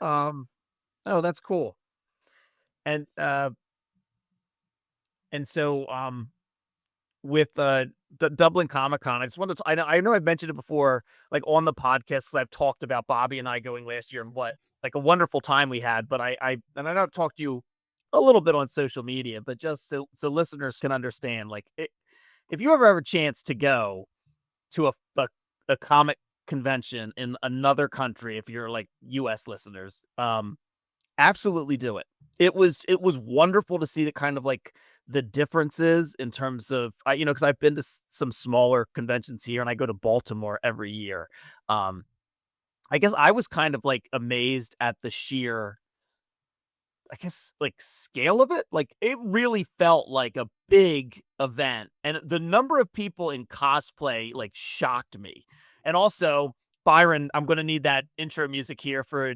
Oh, that's cool. And, so, with, Dublin Comic-Con, I just wanted to I know I've mentioned it before, like, on the podcast, 'cause I've talked about Bobby and I going last year and what like, a wonderful time we had, but I know I've talked to you a little bit on social media, but just so listeners can understand, like, if you ever have a chance to go to a comic convention in another country, if you're, like, US listeners, absolutely do it. It was wonderful to see the kind of, like, the differences in terms of because I've been to some smaller conventions here, and I go to Baltimore every year. Um, I guess I was kind of, like, amazed at the sheer, I guess, like, scale of it. Like, it really felt like a big event, and the number of people in cosplay, like, shocked me. And also, Byron, I'm gonna need that intro music here for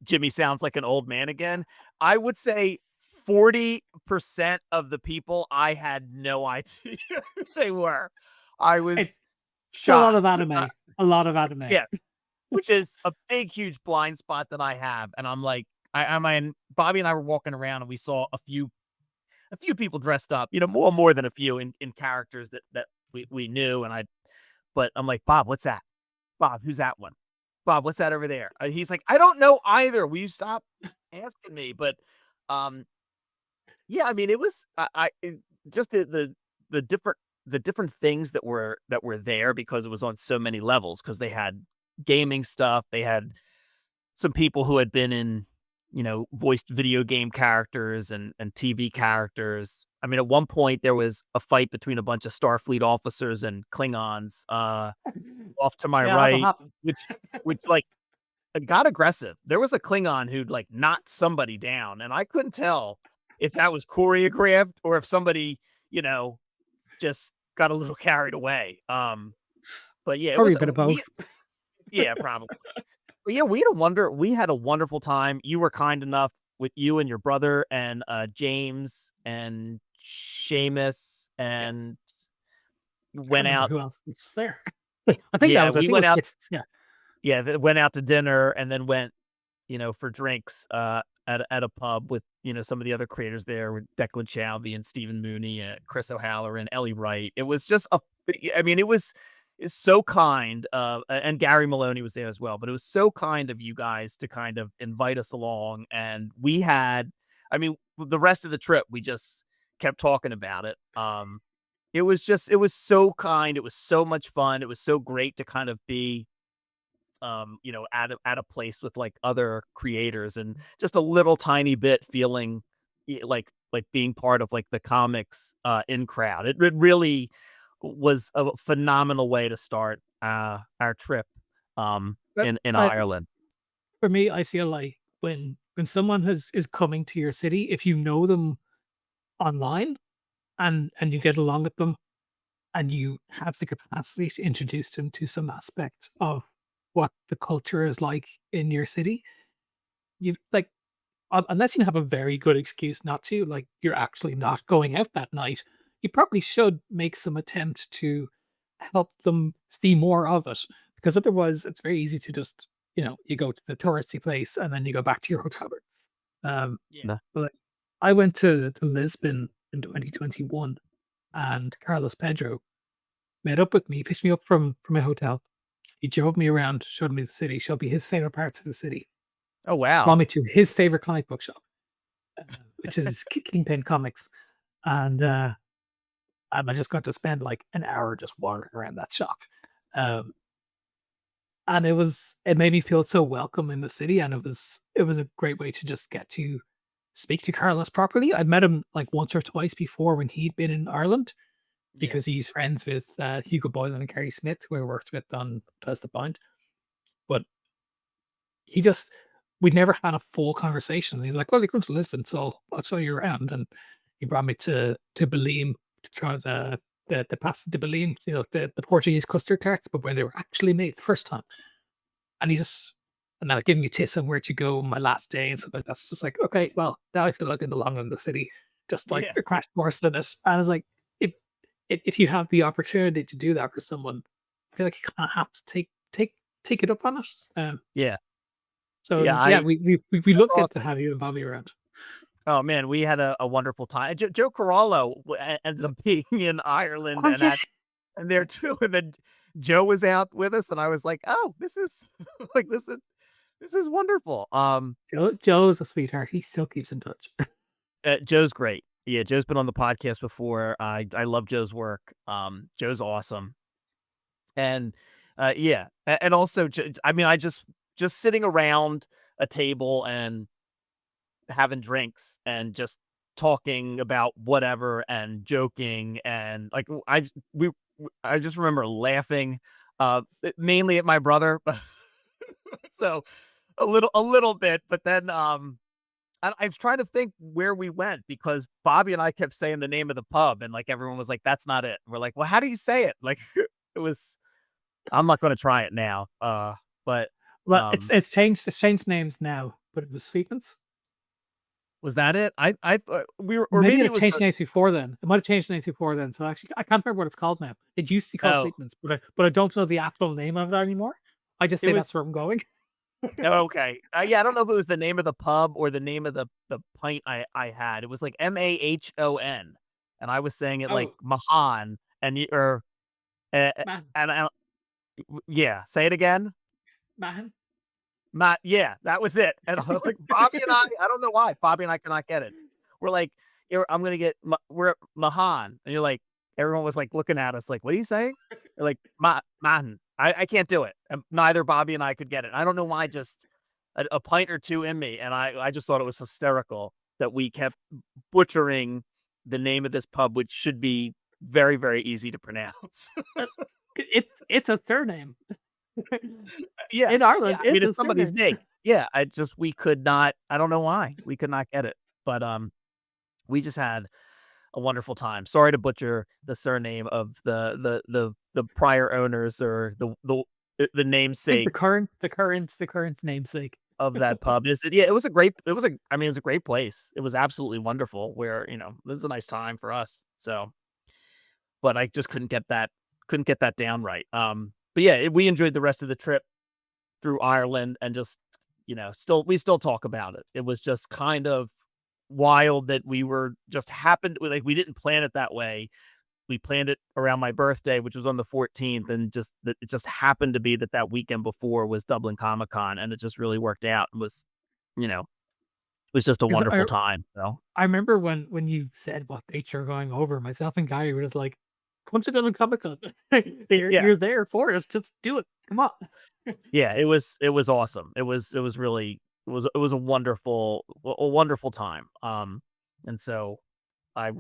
Jimmy Sounds Like an Old Man Again. I would say 40% of the people, I had no idea who they were. I It's was a lot of shocked. anime. A lot of anime. Yeah. Which is a big, huge blind spot that I have, and I'm like, Bobby and I were walking around, and we saw a few people dressed up, more than a few in characters that we knew, but I'm like, "Bob, what's that? Bob, who's that one? Bob, what's that over there?" He's like, "I don't know either. Will you stop asking me?" But, um, yeah, it was just the different things that were there because it was on so many levels because they had gaming stuff, they had some people who had been in, voiced video game characters and TV characters. At one point there was a fight between a bunch of Starfleet officers and Klingons, off to my Yeah, that'll right, happen. which like it got aggressive. There was a Klingon who'd like knocked somebody down, and I couldn't tell if that was choreographed or if somebody, you know, just got a little carried away. But yeah, it Probably was a bit of both. yeah, probably. But yeah, we had a wonderful time. You were kind enough with you and your brother and James and Seamus Yeah. and Can't went remember out. who else was there. I think that Yeah, was I we think it went was out. 6. Yeah. Yeah, went out to dinner and then went, for drinks at a pub with some of the other creators there with Declan Shalvey and Stephen Mooney and Chris O'Halloran, Ellie Wright. It was just it was is so kind, and Gary Maloney was there as well, but it was so kind of you guys to kind of invite us along, and we had, the rest of the trip we just kept talking about it. It was so kind. It was so much fun. It was so great to kind of be at a place with like other creators and just a little tiny bit feeling like being part of like the comics in crowd. It really was a phenomenal way to start our trip. But in I Ireland. for me, I feel like when someone is coming to your city, if you know them online and you get along with them and you have the capacity to introduce them to some aspect of what the culture is like in your city, you like unless you have a very good excuse not to, like you're actually not going out that night, you probably should make some attempt to help them see more of it. Because otherwise, it's very easy to just, you go to the touristy place and then you go back to your hotel room. Yeah. But like, I went to Lisbon in 2021, and Carlos Pedro met up with me, picked me up from my hotel. He drove me around, showed me the city, showed me his favorite parts of the city, Oh brought wow. me to his favorite comic book shop, which is Kingpin Comics, and I just got to spend like an hour just wandering around that shop, um, and it made me feel so welcome in the city, and it was a great way to just get to speak to Carlos properly. I'd met him like once or twice before when he'd been in Ireland Yeah. because he's friends with Hugo Boylan and Kerry Smith, who I worked with on Test the Point. But he just we'd never had a full conversation. He's like, "Well, you're going to Lisbon, so I'll show you around." And he brought me to Belém to try the pasta de Belém, the Portuguese custard tarts, but where they were actually made the first time. And he just and then giving me tips on where to go on my last day and stuff like that. That's just like, okay, well, now I feel like I belong in the city, just like Yeah. a crash course in it. And I was like, if you have the opportunity to do that for someone, I feel like you kind of have to take it up on it. Yeah. So it Yeah. was, yeah, we That's loved it to awesome. have you and Bobby around. Oh man, we had a wonderful time. Joe Carollo ended up being in Ireland Oh and yeah, and there too. And then Joe was out with us, and I was like, "Oh, this is like this is wonderful." Joe's a sweetheart. He still keeps in touch. Joe's great. Yeah, Joe's been on the podcast before. I love Joe's work. Joe's awesome, and yeah, and also, I mean, I just sitting around a table and having drinks and just talking about whatever and joking and like I just remember laughing mainly at my brother, but so a little bit, but then I was trying to think where we went because Bobby and I kept saying the name of the pub and like everyone was like, that's not it. We're like, well, how do you say it? Like it was I'm not gonna try it now. But Well, um it's changed names now, but it was Sweetlands. was that it? I thought we were, or Maybe it maybe it had was changed the names before then. It might have changed names before then. So actually, I can't remember what it's called now. It used to be called oh Sweetlands, but I don't know the actual name of it anymore. I just it say was that's where I'm going. Oh, okay. Yeah, I don't know if it was the name of the pub or the name of the pint I had. It was like Mahon, and I was saying it like Oh Mahan, and you or man, and yeah, say it again. man. Yeah, that was it. And like Bobby and I don't know why Bobby and I cannot get it. We're like, I'm gonna get we're at Mahan, and you're like, everyone was like looking at us like, what are you saying? You're like Mahan. I can't do it. And neither Bobby and I could get it. I don't know why. Just a pint or two in me, and I just thought it was hysterical that we kept butchering the name of this pub, which should be very very easy to pronounce. Uh, it's a surname Yeah, in yeah. Ireland. I mean, It's a it's somebody's surname. name. Yeah, we could not. I don't know why we could not get it, but we just had a wonderful time. Sorry to butcher the surname of the prior owners or the I think the namesake current the current the current namesake. of that pub. Is it? Yeah, it was a great. It was a. I mean, it was a great place. It was absolutely wonderful. Where this is a nice time for us. So, but I just couldn't get that down right. But yeah, we enjoyed the rest of the trip through Ireland and just, we still talk about it. It was just kind of wild that we were just happened like we didn't plan it that way. We planned it around my birthday, which was on the 14th, and just that it just happened to be that weekend before was Dublin Comic-Con, and it just really worked out. It was, it was just a 'Cause wonderful time. So I remember when you said what dates you're going over, myself and Gary were just like, "Come to Dublin Comic-Con. You're yeah, you're there for us. Just do it. Come on." yeah, it was awesome. It was really it was a wonderful time. And so I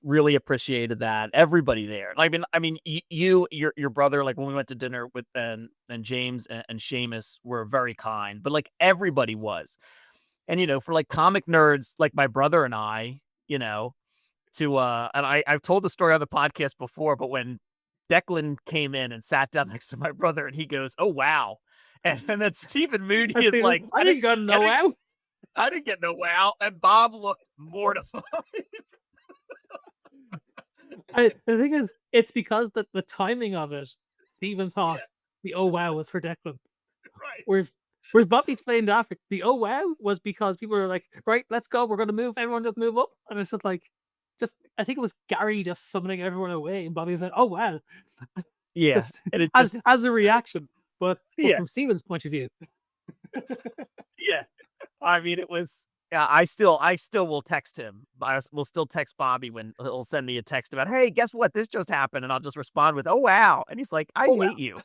really appreciated that. Everybody there. I mean, your brother, like when we went to dinner with and James and Seamus were very kind, but like everybody was. And for like comic nerds like my brother and I, and I've told the story on the podcast before, but when Declan came in and sat down next to my brother and he goes, "Oh wow." And then Stephen Moody is like, I didn't get no wow. I didn't get no wow. And Bob looked mortified. The thing is, it's because the timing of it, Stephen thought Yeah. the oh wow was for Declan. Right. Whereas Bobby explained after, the oh wow was because people were like, right, let's go, we're gonna move, everyone just move up. And it's just like, I think it was Gary just summoning everyone away, and Bobby was like, oh wow. Yeah. Just And it as just, as a reaction. But Yeah. from Stephen's point of view. yeah. I mean, it was, yeah, I still will text him. We'll still text Bobby when he'll send me a text about, hey, guess what? This just happened. And I'll just respond with, oh, wow. And he's like, I Oh, wow. hate you.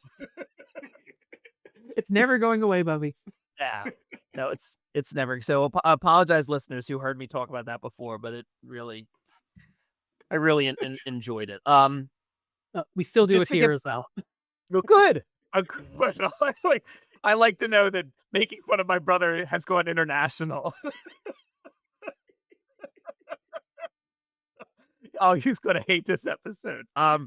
It's never going away, Bobby. Yeah. No, it's never. So apologize, listeners who heard me talk about that before, but I really enjoyed it. We still do it Just to here get as well. real good. Good. I like to know that making fun of my brother has gone international. Oh, he's gonna hate this episode. I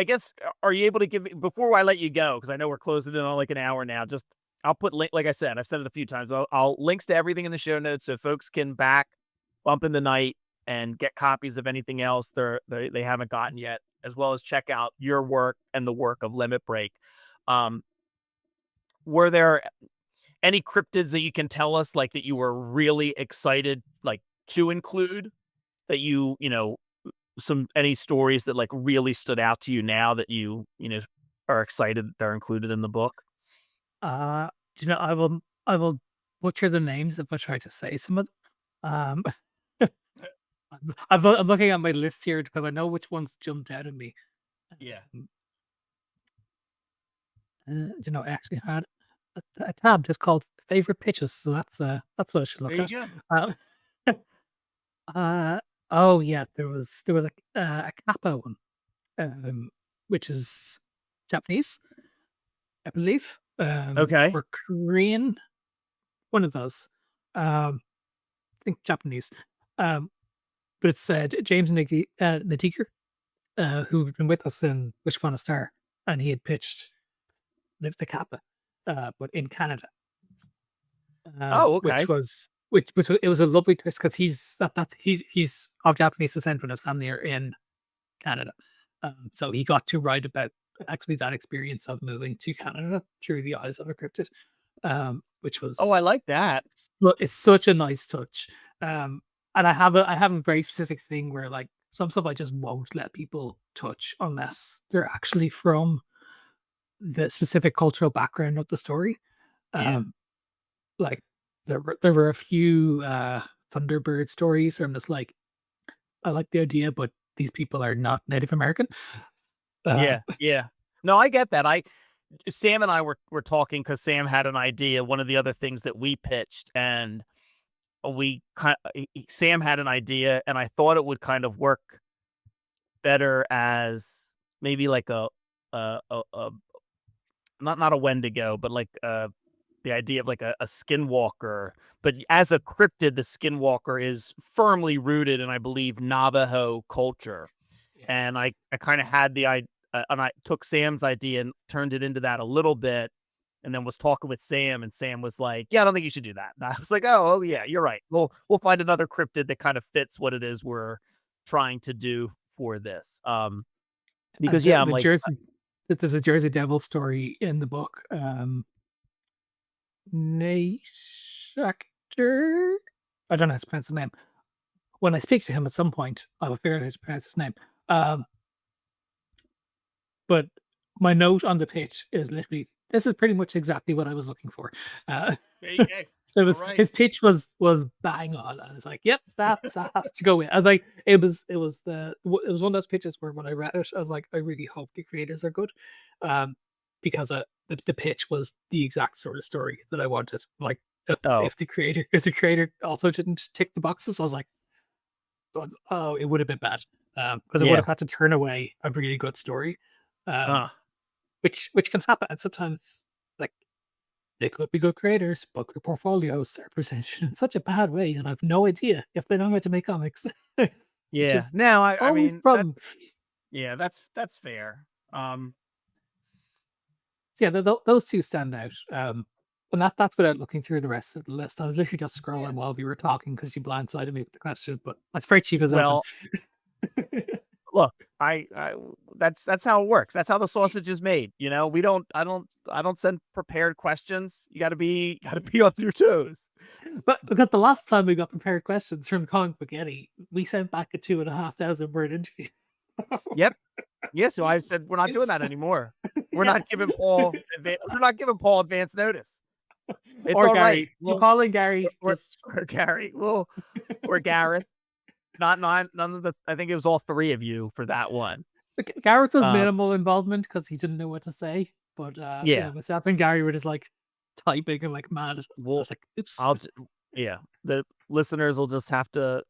guess, are you able to give before I let you go? Because I know we're closing in on like an hour now. Just I'll put like I said, I've said it a few times. I'll links to everything in the show notes so folks can bump in the night and get copies of anything else they haven't gotten yet, as well as check out your work and the work of Limit Break. Were there any cryptids that you can tell us, like, that you were really excited, like, to include, that any stories that like really stood out to you now that are excited that they're included in the book? Do you know, I will butcher the names if I try to say some of them. I'm looking at my list here because I know which ones jumped out at me. Yeah. I actually had a tab just called favorite pitches, so that's what I should look There at. you Oh yeah, there was a kappa one, which is Japanese, I believe, Okay. or Korean, one of those. I think Japanese. But it said James Nadiger, who'd been with us in Wish Upon a Star, and he had pitched the kappa, but in Canada. Oh, okay. Which was it was a lovely twist because he's of Japanese descent when his family are in Canada. So he got to write about actually that experience of moving to Canada through the eyes of a cryptid, which was Oh, I like that. it's such a nice touch. And I have a very specific thing where like some stuff I just won't let people touch unless they're actually from the specific cultural background of the story. Yeah. Like there were a few Thunderbird stories where I'm just like, I like the idea, but these people are not Native American. Yeah. No, I get that. Sam and I were talking because Sam had an idea. One of the other things that we pitched, and Sam had an idea, and I thought it would kind of work better as maybe like a not a Wendigo, but like the idea of like a skinwalker. But as a cryptid, the skinwalker is firmly rooted in, I believe, Navajo culture. Yeah. And I kind of had the idea, and I took Sam's idea and turned it into that a little bit, and then was talking with Sam, and Sam was like, "Yeah, I don't think you should do that." And I was like, "Oh, yeah, you're right. We'll find another cryptid that kind of fits what it is we're trying to do for this." Because I'm like, there's a Jersey Devil story in the book. Actor, I don't know how to pronounce the name. When I speak to him at some point, I will figure out how to pronounce his name. But my note on the pitch is literally, this is pretty much exactly what I was looking for. His pitch was bang on, and it's like, yep, that has to go in. I was like, it was one of those pitches where when I read it, I was like, I really hope the creators are good, because the pitch was the exact sort of story that I wanted. Like Oh, if the creator also didn't tick the boxes, I was like, oh, it would have been bad. Because I would yeah. have had to turn away a really good story. Um, Uh, which can happen. And sometimes, like, they could be good creators, but their portfolios are presented in such a bad way, and I've no idea if they know how to make comics, which yeah. is No, I always a mean that. problem. Yeah, that's fair. So yeah, those two stand out. And that's without looking through the rest of the list. I was literally just Yeah. scrolling while we were talking because you blindsided me with the question, but that's very cheap as open. Well, look, I that's how it works. That's how the sausage is made. You know, we don't. I don't send prepared questions. You got to be on your toes. But because the last time we got prepared questions from Comic Book Yeti, we sent back a 2,500 word interview. Yep. Yeah. So I said we're not doing that Oops. anymore. We're Yeah. not giving Paul. We're not giving Paul advance notice. It's Or all right. Gary. You calling We're, Gary we're, just we're Gary. Or Gareth. Not nine. None of the. I think it was all three of you for that one. Gareth was Um. minimal involvement because he didn't know what to say. But Yeah. myself and Gary were just like typing and like mad. I Well, was like, oops. I'll. Yeah. The listeners will just have to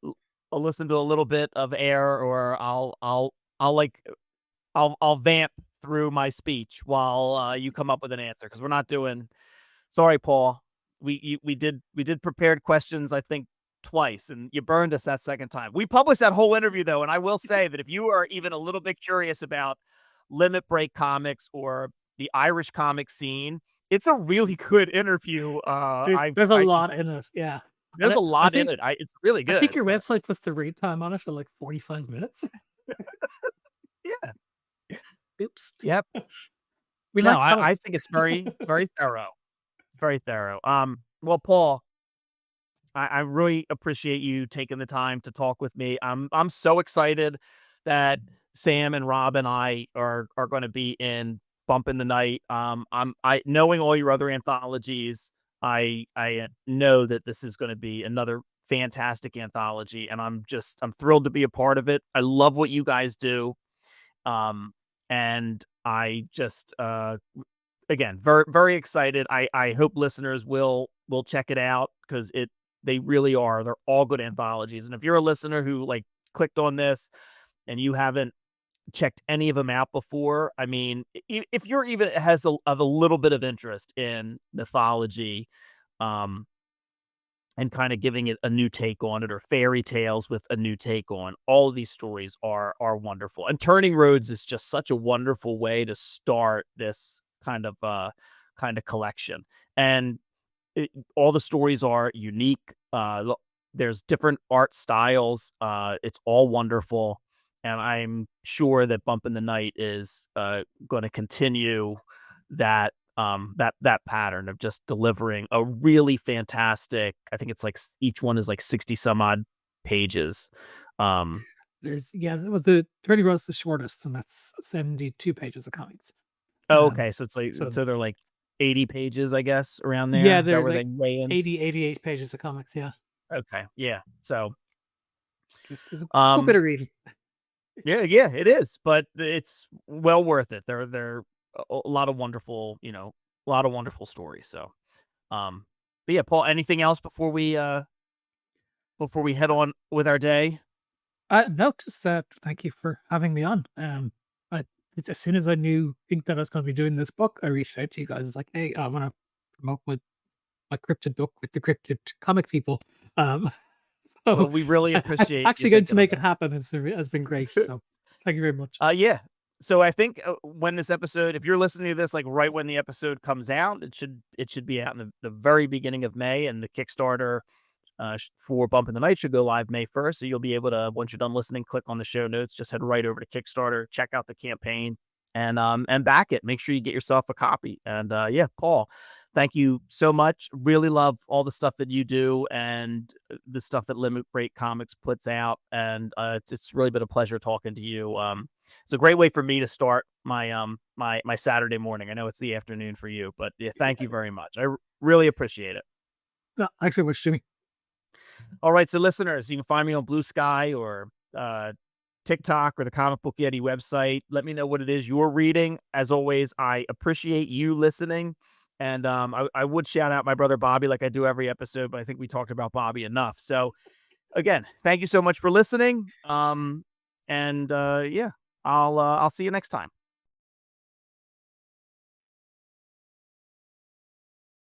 listen to a little bit of air, or I'll like I'll vamp through my speech while you come up with an answer because we're not doing. Sorry, Paul. We did prepared questions. I think twice, and you burned us that second time. We published that whole interview though, and I will say that if you are even a little bit curious about Limit Break Comics or the Irish comic scene, it's a really good interview. There's a lot in it. Yeah. And There's a I lot in think it. It's really I think good. your website puts the read time on it for like 45 minutes. Yeah. Oops. Yep. We No, like I comics. think it's very thorough. Very thorough. Well, Paul, I really appreciate you taking the time to talk with me. I'm so excited that Sam and Rob and I are going to be in Bump in the Night. I knowing all your other anthologies, I know that this is going to be another fantastic anthology, and I'm thrilled to be a part of it. I love what you guys do. And I just again, very very excited. I hope listeners will check it out because they really are. They're all good anthologies. And if you're a listener who like clicked on this and you haven't checked any of them out before, I mean, if you're even has a little bit of interest in mythology, um, and kind of giving it a new take on it, or fairy tales with a new take on, all of these stories are wonderful. And Turning Roads is just such a wonderful way to start this kind of collection. And all the stories are unique. There's different art styles. It's all wonderful, and I'm sure that Bump in the Night is going to continue that pattern of just delivering a really fantastic. I think it's like each one is like 60 some odd pages. Um, The 30 rows the shortest, and that's 72 pages of comics. okay, so it's like So so they're like 80 pages, I guess, around there. yeah, Is that they're where like they weigh in? 88 pages of comics. Yeah, Okay, yeah. So there's a good bit um of reading. yeah, yeah, it is, but it's well worth it. They're a lot of wonderful, a lot of wonderful stories. So, but yeah, Paul, anything else before we head on with our day? No, just thank you for having me on. I, as soon as I think that I was going to be doing this book, I reached out to you guys. It's like, hey, I want to promote my cryptid book with the cryptid comic people. Um, so Well, we really appreciate you actually going to thinking of make it happen has been great. us. So thank you very much. Yeah. So I think when this episode, if you're listening to this like right when the episode comes out, it should be out in the very beginning of May, and the Kickstarter for Bump in the Night should go live May 1st. So you'll be able to, once you're done listening, click on the show notes, just head right over to Kickstarter, check out the campaign, and back it. Make sure you get yourself a copy. And yeah, Paul, thank you so much. Really love all the stuff that you do and the stuff that Limit Break Comics puts out. And it's really been a pleasure talking to you. It's a great way for me to start my Saturday morning. I know it's the afternoon for you, but yeah, thank you very much. I really appreciate it. No, thanks very much, Jimmy. All right, so listeners, you can find me on Blue Sky or TikTok or the Comic Book Yeti website. Let me know what it is you're reading. As always, I appreciate you listening, And I would shout out my brother Bobby like I do every episode, but I think we talked about Bobby enough. So again, thank you so much for listening. And yeah, I'll see you next time.